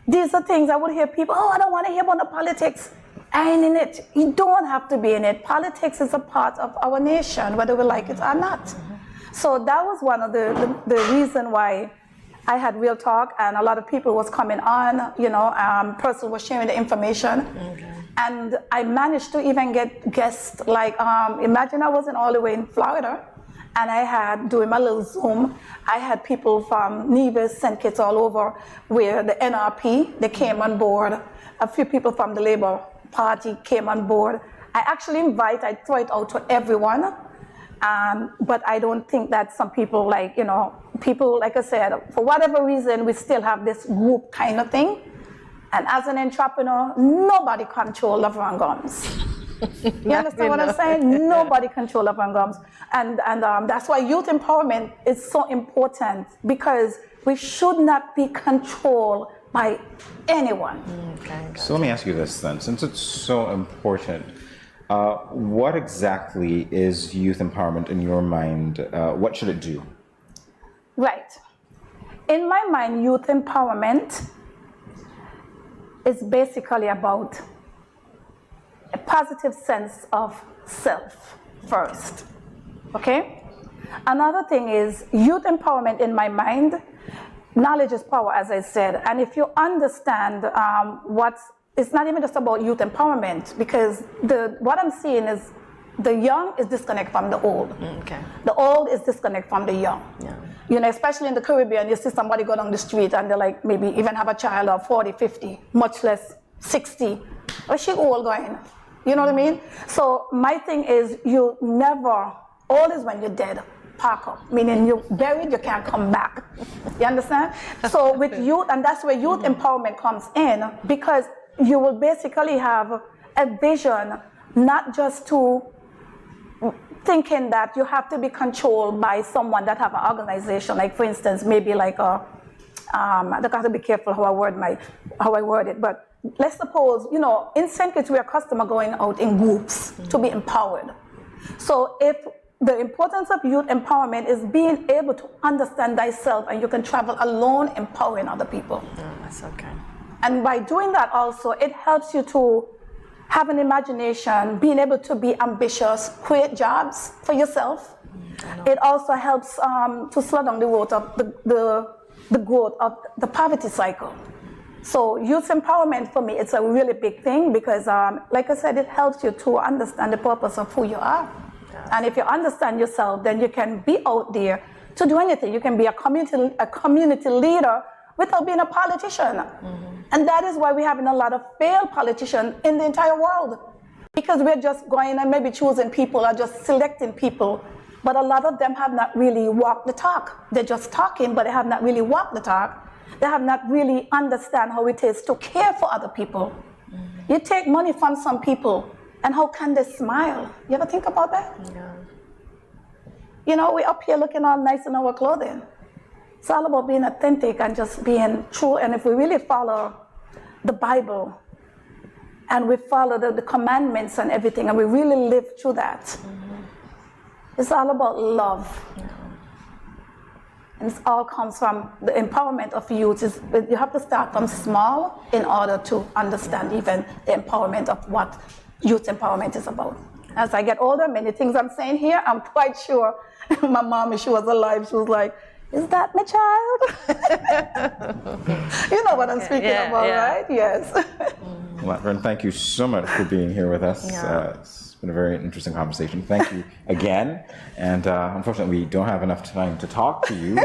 These are things I would hear people, I don't want to hear about the politics. I ain't in it. You don't have to be in it. Politics is a part of our nation, whether we like it or not. So that was one of the reason why I had Real Talk, and a lot of people was coming on, person was sharing the information. And I managed to even get guests imagine I wasn't all the way in Florida, and I had, doing my little Zoom, I had people from Nevis, St. Kitts, all over, where the NRP, they came on board. A few people from the Labour Party came on board. I actually I throw it out to everyone. But I don't think that some people people, like I said, for whatever reason, we still have this group kind of thing. And as an entrepreneur, nobody controls Laverne Gums. You understand what I'm saying? Nobody controls Laverne Gums. And that's why youth empowerment is so important, because we should not be controlled by anyone. So let me ask you this then, since it's so important. What exactly is youth empowerment in your mind? What should it do? Right. In my mind, youth empowerment is basically about a positive sense of self first. Okay? Another thing is youth empowerment in my mind, knowledge is power, as I said. And if you understand it's not even just about youth empowerment, because what I'm seeing is the young is disconnected from the old. The old is disconnected from the young. Especially in the Caribbean, you see somebody go down the street and they maybe even have a child of 40, 50, much less 60. Where's she all going? You know what I mean? So my thing is, you never, old is when you're dead. Park up, meaning you're buried, you can't come back. You understand? So with youth, and that's where youth empowerment comes in, because you will basically have a vision, not just to thinking that you have to be controlled by someone that have an organization, like for instance, maybe like I got to be careful how I word it, but let's suppose, in St. Kitts, we are accustomed going out in groups to be empowered. So if the importance of youth empowerment is being able to understand thyself, and you can travel alone empowering other people. That's okay. And by doing that also, it helps you to have an imagination, being able to be ambitious, create jobs for yourself. It also helps to slow down the growth of the growth of the poverty cycle. So youth empowerment for me, it's a really big thing because, like I said, it helps you to understand the purpose of who you are. And if you understand yourself, then you can be out there to do anything. You can be a community leader without being a politician. And that is why we're having a lot of failed politicians in the entire world. Because we're just going and maybe choosing people or just selecting people. But a lot of them have not really walked the talk. They're just talking, but they have not really walked the talk. They have not really understand how it is to care for other people. You take money from some people, and how can they smile? You ever think about that? Yeah. We're up here looking all nice in our clothing. It's all about being authentic and just being true. And if we really follow the Bible, and we follow the commandments and everything, and we really live through that, it's all about love. And it all comes from the empowerment of youth. You have to start from small in order to understand even the empowerment of what youth empowerment is about. As I get older, many things I'm saying here, I'm quite sure my mom, if she was alive, she was like, "Is that my child?" You know what I'm speaking about, right? Yes. Laverne, thank you so much for being here with us. It's been a very interesting conversation. Thank you again. And unfortunately, we don't have enough time to talk to you.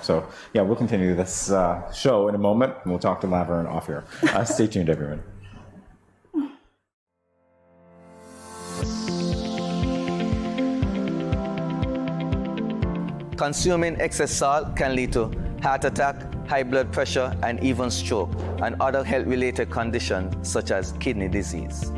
So yeah, we'll continue this show in a moment, and we'll talk to Laverne off here. Stay tuned, everyone. Consuming excess salt can lead to heart attack, high blood pressure, and even stroke, and other health-related conditions such as kidney disease.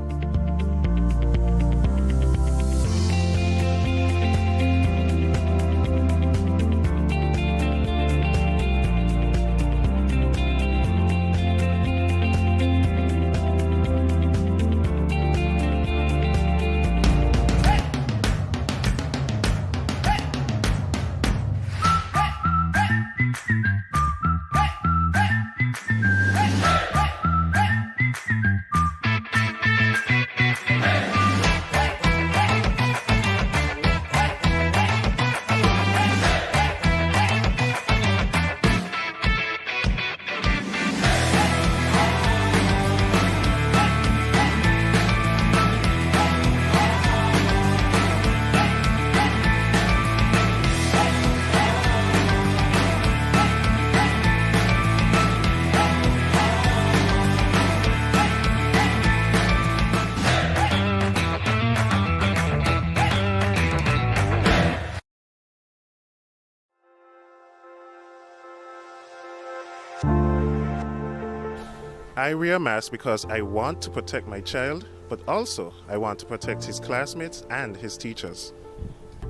I wear a mask because I want to protect my child, but also I want to protect his classmates and his teachers.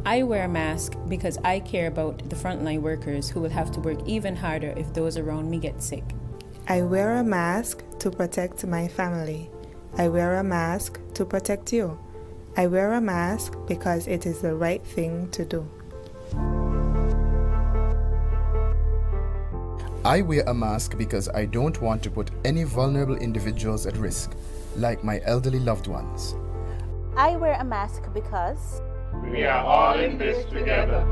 I wear a mask because I care about the frontline workers who will have to work even harder if those around me get sick. I wear a mask to protect my family. I wear a mask to protect you. I wear a mask because it is the right thing to do. I wear a mask because I don't want to put any vulnerable individuals at risk, like my elderly loved ones. I wear a mask because we are all in this together.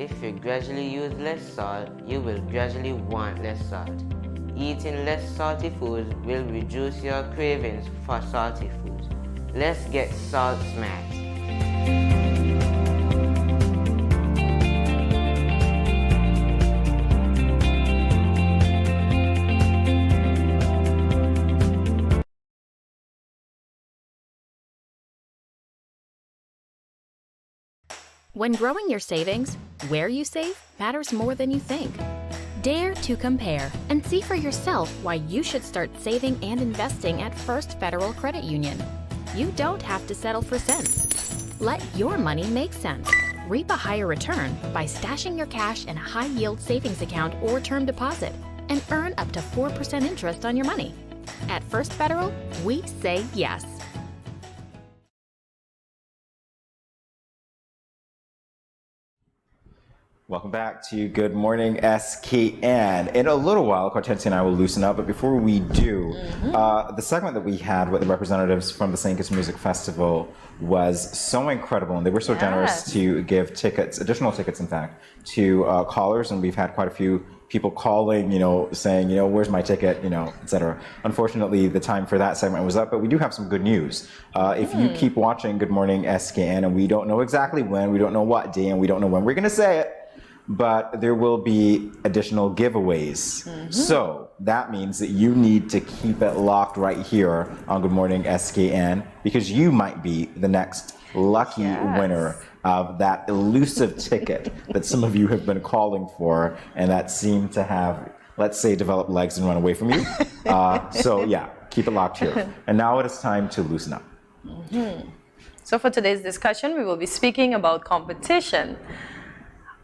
If you gradually use less salt, you will gradually want less salt. Eating less salty foods will reduce your cravings for salty foods. Let's get salt smart. When growing your savings, where you save matters more than you think. Dare to compare and see for yourself why you should start saving and investing at First Federal Credit Union. You don't have to settle for cents. Let your money make sense. Reap a higher return by stashing your cash in a high-yield savings account or term deposit and earn up to 4% interest on your money. At First Federal, we say yes. Welcome back to Good Morning SKN. In a little while, Cortensia and I will loosen up, but before we do, the segment that we had with the representatives from the St. Kitts Music Festival was so incredible, and they were so generous to give tickets, additional tickets in fact, to callers, and we've had quite a few people calling, saying, where's my ticket, etc. Unfortunately, the time for that segment was up, but we do have some good news. If you keep watching Good Morning SKN, and we don't know exactly when, we don't know what day, and we don't know when we're going to say it, but there will be additional giveaways. So that means that you need to keep it locked right here on Good Morning SKN, because you might be the next lucky winner of that elusive ticket that some of you have been calling for and that seem to have, let's say, developed legs and run away from you. So yeah, keep it locked here. And now it is time to loosen up. So for today's discussion, we will be speaking about competition.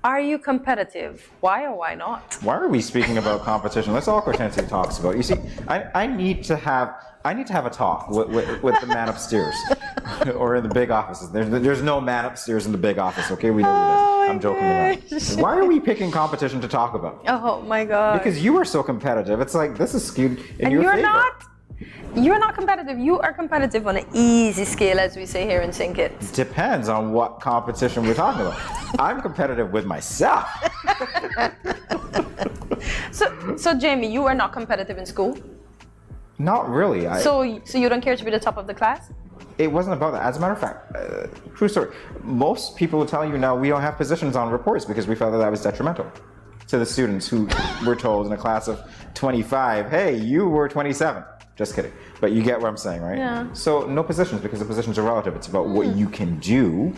Are you competitive? Why or why not? Why are we speaking about competition? That's all Cortensia talks about. You see, I need to have a talk with the man upstairs or in the big offices. There's no man upstairs in the big office, okay? We know who it is. I'm joking around. Why are we picking competition to talk about? Oh my God. Because you are so competitive. It's like this is skewed in your favor. And you're not. You're not competitive. You are competitive on an easy scale, as we say here in St. Kitts. Depends on what competition we're talking about. I'm competitive with myself. So Jamie, you are not competitive in school? Not really. So you don't care to be the top of the class? It wasn't about that. As a matter of fact, true story. Most people will tell you now we don't have positions on reports because we felt that was detrimental to the students who were told in a class of 25, hey, you were 27. Just kidding. But you get what I'm saying, right? Yeah. So no positions, because the positions are relative. It's about what you can do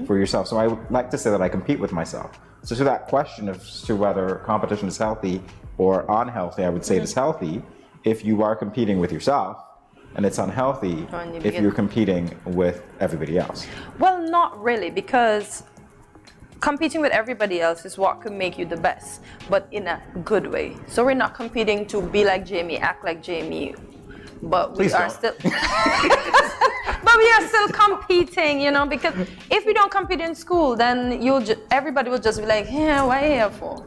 for yourself. So I like to say that I compete with myself. So to that question as to whether competition is healthy or unhealthy, I would say it is healthy if you are competing with yourself, and it's unhealthy if you're competing with everybody else. Well, not really, because competing with everybody else is what can make you the best, but in a good way. So we're not competing to be like Jamie, act like Jamie, but we are still but we are still competing, because if we don't compete in school, then everybody will just be like, yeah, why are you here for?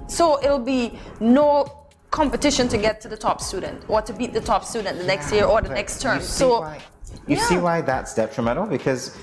So it'll be no competition to get to the top student or to beat the top student the next year or the next term. You see why that's detrimental? Because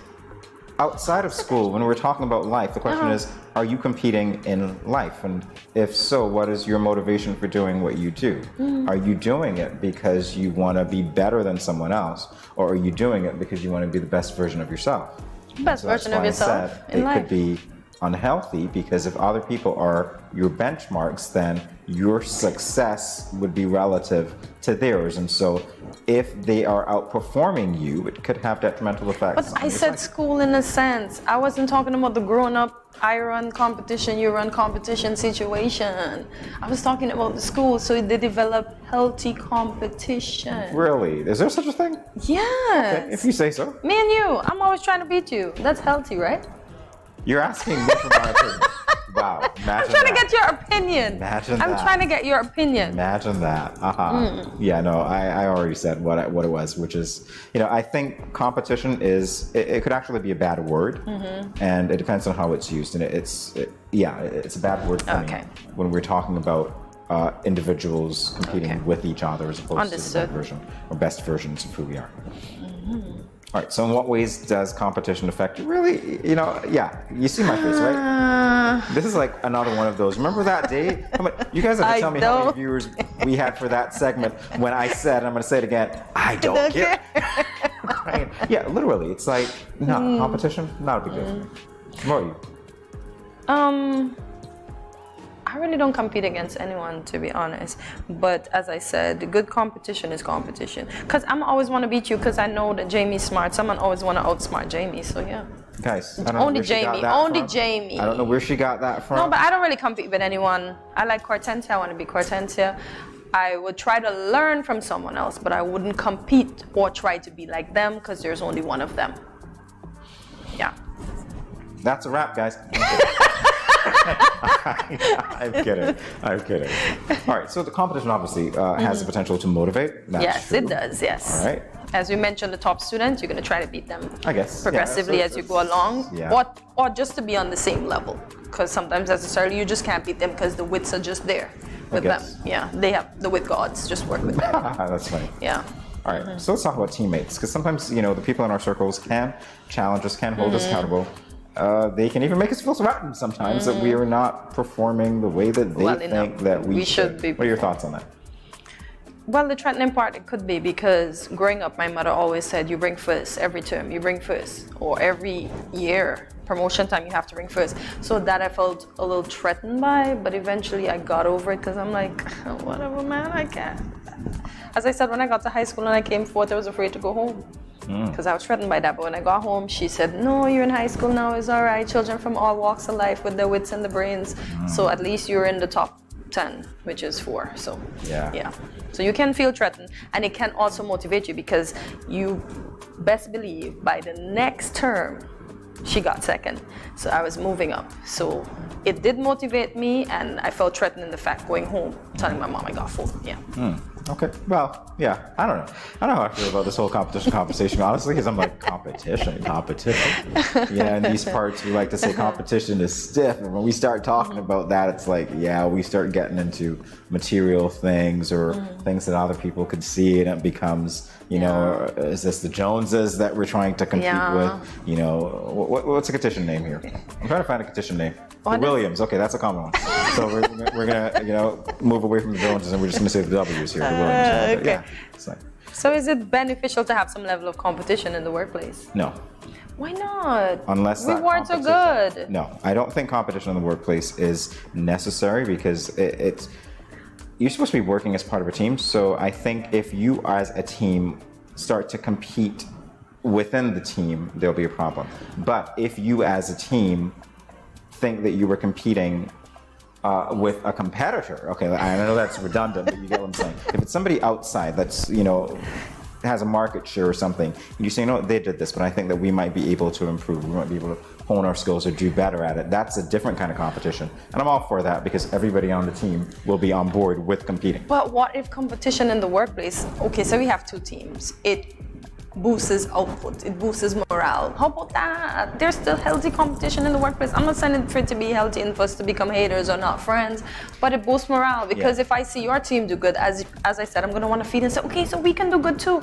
outside of school, when we're talking about life, the question is, are you competing in life? And if so, what is your motivation for doing what you do? Are you doing it because you want to be better than someone else? Or are you doing it because you want to be the best version of yourself? Best version of yourself in life. It could be unhealthy, because if other people are your benchmarks, then your success would be relative to theirs. And so if they are outperforming you, it could have detrimental effects. But I said school in a sense. I wasn't talking about the grown-up, I run competition, you run competition situation. I was talking about the school, so they develop healthy competition. Really? Is there such a thing? Yes. Okay, if you say so. Me and you, I'm always trying to beat you. That's healthy, right? You're asking me for my opinion. Wow, imagine I'm trying to get your opinion. Imagine that. I'm trying to get your opinion. Imagine that. Yeah, no, I already said what it was, which is, I think competition is, it could actually be a bad word, and it depends on how it's used. And it's a bad word for me when we're talking about individuals competing with each other as opposed to the best version or best versions of who we are. All right, so in what ways does competition affect you? Really, you see my face, right? This is like another one of those. Remember that day? You guys have to tell me how many viewers we had for that segment when I said, and I'm going to say it again, I don't care. Right? Yeah, literally, it's like, no, competition, not a big deal for me. What about you? I really don't compete against anyone, to be honest. But as I said, good competition is competition. Because I'm always want to beat you because I know that Jamie's smart. Someone always want to outsmart Jamie, so yeah. Guys, I don't know Only where she got Jamie, that only from. Jamie. I don't know where she got that from. No, but I don't really compete with anyone. I like Hortensia, I want to be Hortensia. I would try to learn from someone else, but I wouldn't compete or try to be like them because there's only one of them. Yeah. That's a wrap, guys. I'm kidding. All right, so the competition obviously has the potential to motivate. That's yes, true. it does, yes. All right. As we mentioned, the top students, you're going to try to beat them I guess. progressively as you go along, Yeah. or just to be on the same level. Because sometimes necessarily you just can't beat them because the wits are just there with them. Yeah, they have the wit gods, just work with them. That's funny. Yeah. All right, so let's talk about teammates, because sometimes, the people in our circles can challenge us, can hold us accountable. They can even make us feel threatened sometimes that we are not performing the way that they think that we should be. What are your thoughts on that? Well, the threatening part, it could be because growing up, my mother always said, you bring first every term, you bring first, or every year, promotion time, you have to bring first. So that I felt a little threatened by, but eventually I got over it because I'm like, whatever, man, I can't. As I said, when I got to high school and I came forth, I was afraid to go home because I was threatened by that. But when I got home, she said, no, you're in high school now, it's all right. Children from all walks of life with their wits and the brains. So at least you're in the top 10, which is 4. So yeah. So you can feel threatened, and it can also motivate you because you best believe by the next term, she got second. So I was moving up. So it did motivate me, and I felt threatened in the fact going home, telling my mom I got 4. Yeah. Okay. Well, yeah. I don't know. I don't know how I feel about this whole competition conversation, honestly, because I'm like, competition. In these parts, we like to say competition is stiff. And when we start talking about that, it's like, we start getting into material things or things that other people could see, and it becomes, is this the Joneses that we're trying to compete with? What's a competition name here? I'm trying to find a competition name. The Williams. Okay, that's a common one. So we're gonna move away from the Joneses, and we're just gonna say the W's here. The Williams. Okay. So is it beneficial to have some level of competition in the workplace? No. Why not? Unless rewards are good. No, I don't think competition in the workplace is necessary because it's you're supposed to be working as part of a team. So I think if you as a team start to compete within the team, there'll be a problem. But if you as a team think that you were competing with a competitor, okay, I know that's redundant, but you get what I'm saying. If it's somebody outside that's, has a market share or something, and you say, they did this, but I think that we might be able to improve, we might be able to hone our skills or do better at it. That's a different kind of competition. And I'm all for that because everybody on the team will be on board with competing. But what if competition in the workplace, okay, so we have 2 teams. It boosts output, it boosts morale. How about that? There's still healthy competition in the workplace. I'm not saying it for it to be healthy and for us to become haters or not friends, but it boosts morale because if I see your team do good, as I said, I'm going to want to feed and say, okay, so we can do good too.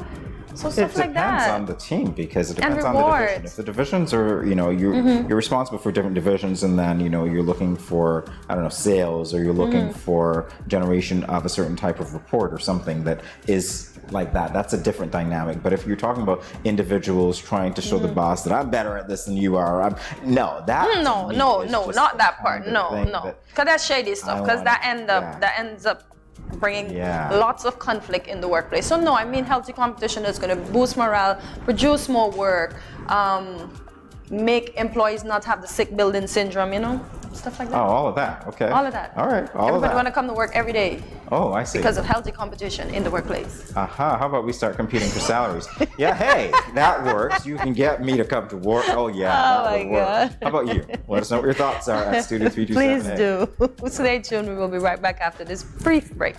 So stuff like that. It depends on the team because it depends on the division. If the divisions are, you're responsible for different divisions, and then you're looking for, sales, or you're looking for generation of a certain type of report or something that is like that. That's a different dynamic. But if you're talking about individuals trying to show the boss that I'm better at this than you are, not that part. No, because that's shady stuff. Because that ends up bringing lots of conflict in the workplace. So no, I mean healthy competition is going to boost morale, produce more work, make employees not have the sick building syndrome, stuff like that. Oh, all of that. Okay. All of that. All right. Everybody want to come to work every day. Oh, I see. Because of healthy competition in the workplace. How about we start competing for salaries? Yeah, hey, that works. You can get me to come to work. Oh, yeah. Oh, my God. How about you? Let us know what your thoughts are at Studio 327. Please do. Stay tuned. We will be right back after this brief break.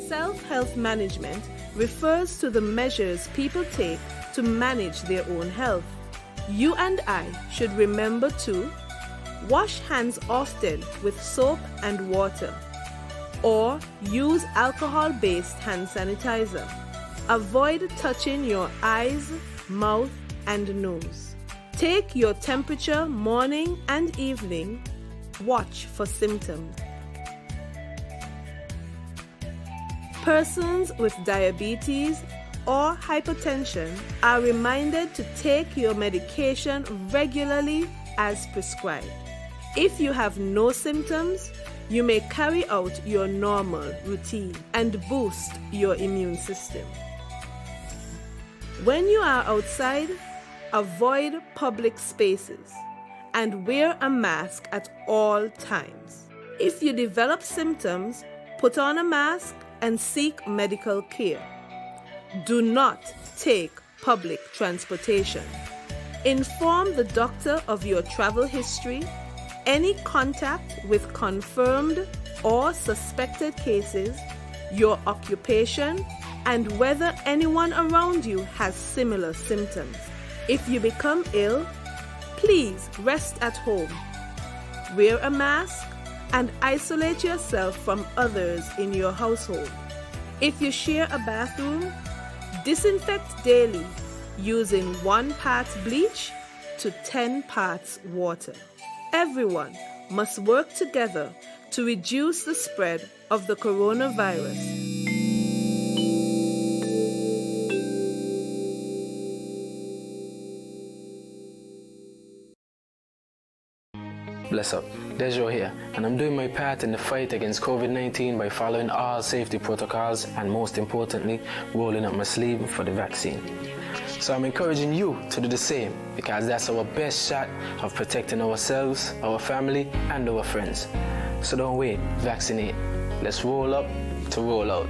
Self-health management refers to the measures people take to manage their own health. You and I should remember to wash hands often with soap and water. or use alcohol-based hand sanitizer. Avoid touching your eyes, mouth, and nose. Take your temperature morning and evening. Watch for symptoms. Persons with diabetes or hypertension are reminded to take your medication regularly as prescribed. If you have no symptoms, you may carry out your normal routine and boost your immune system. When you are outside, avoid public spaces and wear a mask at all times. If you develop symptoms, put on a mask and seek medical care. Do not take public transportation. Inform the doctor of your travel history, any contact with confirmed or suspected cases, your occupation, and whether anyone around you has similar symptoms. If you become ill, please rest at home. Wear a mask and isolate yourself from others in your household. If you share a bathroom, disinfect daily using 1 part bleach to 10 parts water. Everyone must work together to reduce the spread of the coronavirus. Bless up, Dejo here, and I'm doing my part in the fight against COVID-19 by following all safety protocols and, most importantly, rolling up my sleeve for the vaccine. So I'm encouraging you to do the same, because that's our best shot of protecting ourselves, our family, and our friends. So don't wait, vaccinate. Let's roll up to roll out.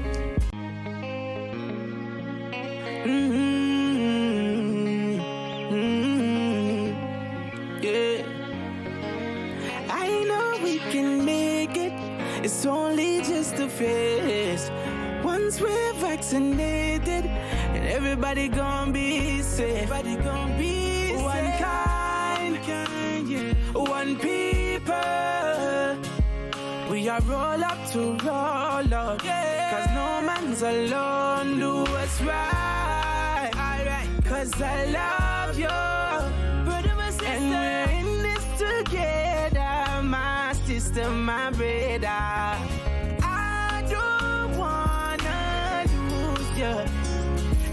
It's only just a phase. Once we're vaccinated, and everybody gonna be safe. Everybody gonna be one safe. Kind, yeah. One people. We are roll up to roll up, yeah. 'Cause no man's alone. Do what's right, alright. 'Cause I love you, brother, my sister, and we're in this together, my sister, my brother. I don't wanna lose you.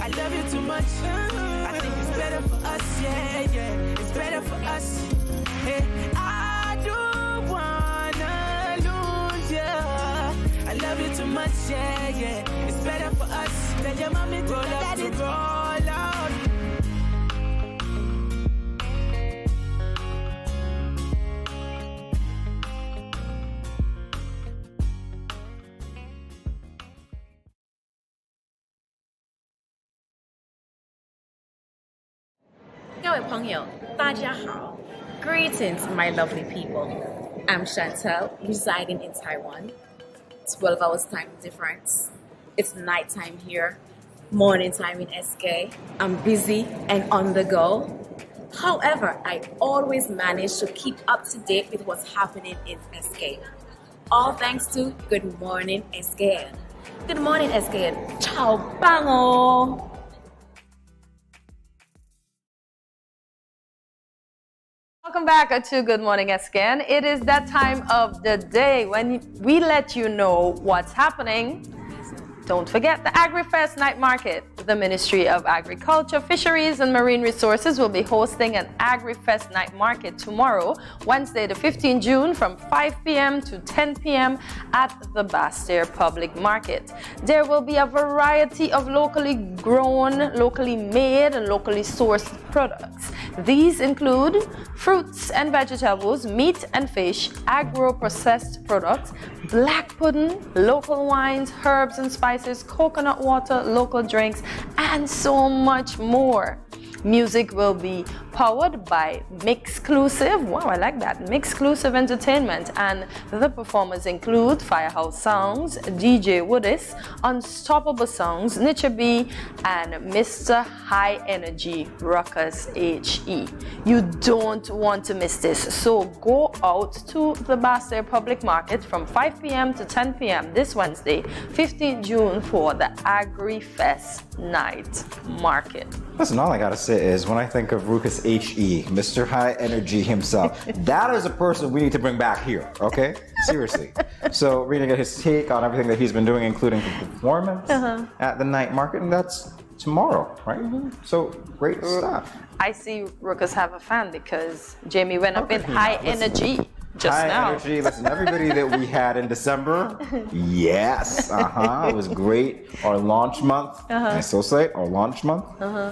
I love you too much. I think it's better for us, yeah, yeah. It's better for us. Hey, I don't wanna lose you. I love you too much, yeah, yeah. It's better for us. Tell your mommy to roll up to roll out. Greetings, my lovely people. I'm Chantel, residing in Taiwan. 12 hours time difference. It's nighttime here, morning time in SK. I'm busy and on the go. However, I always manage to keep up to date with what's happening in SK. All thanks to Good Morning SKN. Good morning SKN. Ciao bango. Welcome back to Good Morning SKN. It is that time of the day when we let you know what's happening. Don't forget the AgriFest Night Market. The Ministry of Agriculture, Fisheries and Marine Resources will be hosting an AgriFest Night Market tomorrow, Wednesday the 15th June from 5 p.m. to 10 p.m. at the Bastair Public Market. There will be a variety of locally grown, locally made and locally sourced products. These include fruits and vegetables, meat and fish, agro-processed products, black pudding, local wines, herbs and spices, coconut water, local drinks, and so much more. Music will be powered by Mixclusive. Wow, I like that. Mixclusive Entertainment, and the performers include Firehouse Sounds, DJ Woodis, Unstoppable Songs, Niche B, and Mr. High Energy Ruckus HE. You don't want to miss this, so go out to the Bastille Public Market from 5 p.m. to 10 p.m. this Wednesday, 15th June, for the AgriFest Night Market. Listen, all I gotta say is when I think of Ruckus HE, Mr. High Energy himself, that is a person we need to bring back here, okay? Seriously. So we're gonna get his take on everything that he's been doing, including the performance at the night market, and that's tomorrow, right? So great stuff. I see Ruckus have a fan because Jamie went up in high energy just high now. Energy. Listen, everybody that we had in December, yes, it was great. Our launch month, I still say it, our launch month,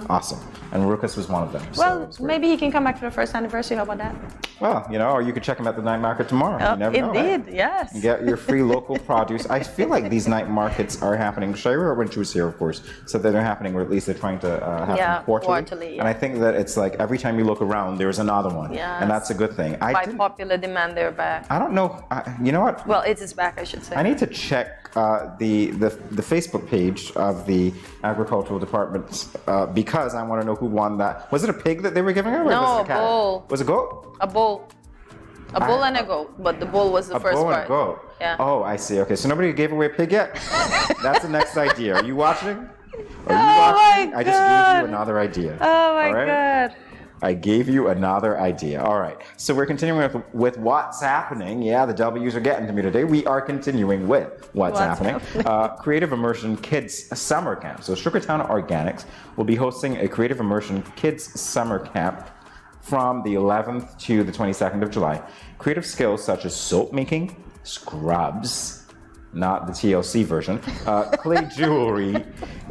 awesome. And Ruckus was one of them. Well, maybe he can come back for the first anniversary. How about that? Well, or you could check him at the night market tomorrow. You never know, indeed, right? yes. You get your free local produce. I feel like these night markets are happening. Shira, when she was here, of course, said that they're happening, or at least they're trying to have them quarterly. And I think that it's like every time you look around, there's another one. Yes. And that's a good thing. By popular demand, they're back. I don't know. You know what? Well, it is back, I should say. I need to check the Facebook page of the agricultural department because I want to know who won that. Was it a pig that they were giving out? No, a bull. Was it a goat? A bull. A bull and a goat, but the bull was the first bull part. And a goat. Yeah. Oh, I see. Okay, so nobody gave away a pig yet? That's the next idea. Are you watching? Are you watching? I just gave you another idea. Oh my All right? God. I gave you another idea. All right. So we're continuing with what's happening. Yeah, the W's are getting to me today. We are continuing with what's happening. Creative Immersion Kids Summer Camp. So Sugartown Organics will be hosting a Creative Immersion Kids Summer Camp from the 11th to the 22nd of July. Creative skills such as soap making, scrubs, not the TLC version, clay jewelry,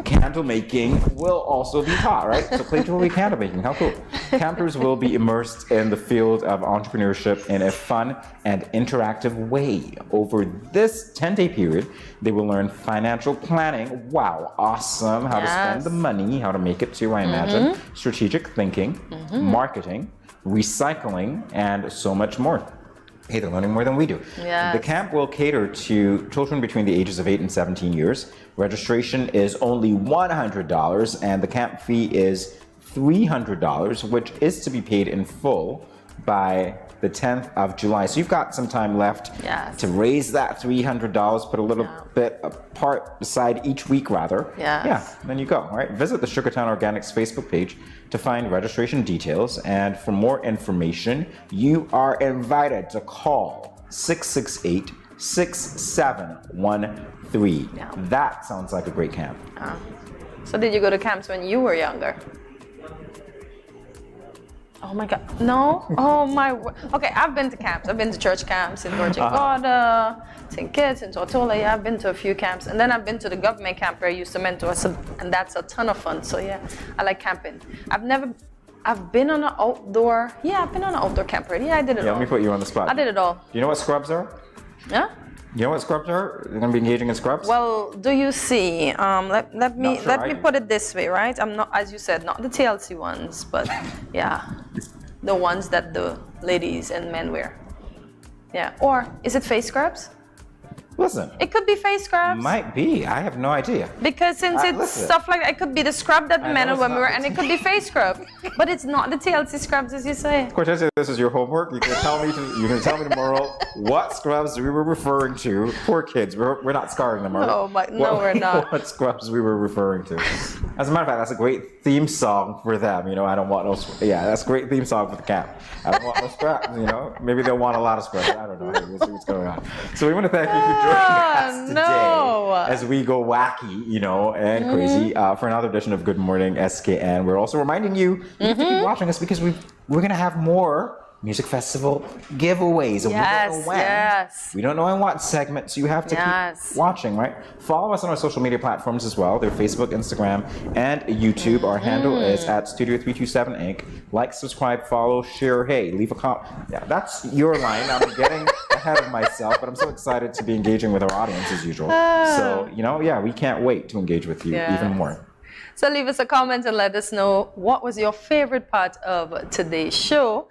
candle making will also be taught, right? So clay jewelry, candle making, how cool. Campers will be immersed in the field of entrepreneurship in a fun and interactive way. Over this 10-day period, they will learn financial planning, wow, awesome, how to spend the money, how to make it too, I imagine, strategic thinking, marketing, recycling, and so much more. Hey, they're learning more than we do. Yes. The camp will cater to children between the ages of 8 and 17 years. Registration is only $100 and the camp fee is $300, which is to be paid in full by the 10th of July. So you've got some time left to raise that $300, put a little bit apart aside each week rather. Yeah, then you go, all right? Visit the Sugartown Organics Facebook page to find registration details. And for more information, you are invited to call 668-6713. That sounds like a great camp. So did you go to camps when you were younger? Oh my God, no? Oh my, okay, I've been to camps. I've been to church camps in Virgin Gorda, St. Kitts, in Tortola. Yeah, I've been to a few camps. And then I've been to the government camp where I used to mentor, and that's a ton of fun. So yeah, I like camping. I've been on an outdoor, I've been on an outdoor camp already. Yeah, I did it all. Let me put you on the spot. I did it all. Do you know what scrubs are? Yeah? You know what scrubs are? You're gonna be engaging in scrubs? Well, do you see? Let me put it this way, right? I'm not, as you said, not the TLC ones, but yeah, the ones that the ladies and men wear. Yeah. Or is it face scrubs? Listen. It could be face scrubs. Might be. I have no idea. Because since it's stuff like that, it could be the scrub that the men and women wear, and it could be face scrub. But it's not the TLC scrubs, as you say. Cortez, this is your homework. You can tell me tomorrow what scrubs we were referring to. Poor kids. We're not scarring them, are we? No, we're not. What scrubs we were referring to. As a matter of fact, that's a great theme song for them. I don't want no. Yeah, that's a great theme song for the camp. I don't want no scrubs. Maybe they'll want a lot of scrubs. I don't know. We'll see what's going on. So we want to thank you for joining us today as we go wacky, and crazy for another edition of Good Morning SKN. We're also reminding you have to keep watching us because we're going to have more music festival giveaways. And we don't know when. We don't know in what segment, so you have to keep watching, right? Follow us on our social media platforms as well. They're Facebook, Instagram, and YouTube. Our handle is at Studio327 Inc. Like, subscribe, follow, share. Hey, leave a comment. Yeah, that's your line. I'm getting ahead of myself, but I'm so excited to be engaging with our audience as usual. So, we can't wait to engage with you even more. So leave us a comment and let us know what was your favorite part of today's show.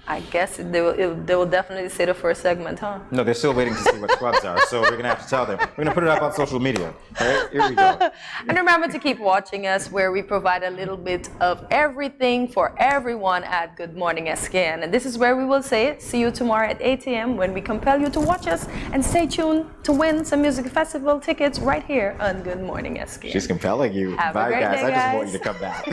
I guess they will definitely say the first segment, huh? No, they're still waiting to see what scrubs are, so we're going to have to tell them. We're going to put it up on social media. All right, here we go. And remember to keep watching us, where we provide a little bit of everything for everyone at Good Morning SKN. And this is where we will say it. See you tomorrow at 8 a.m. when we compel you to watch us, and stay tuned to win some music festival tickets right here on Good Morning SKN. She's compelling you. Have Bye, a great guys. day, I just guys. want you to come back.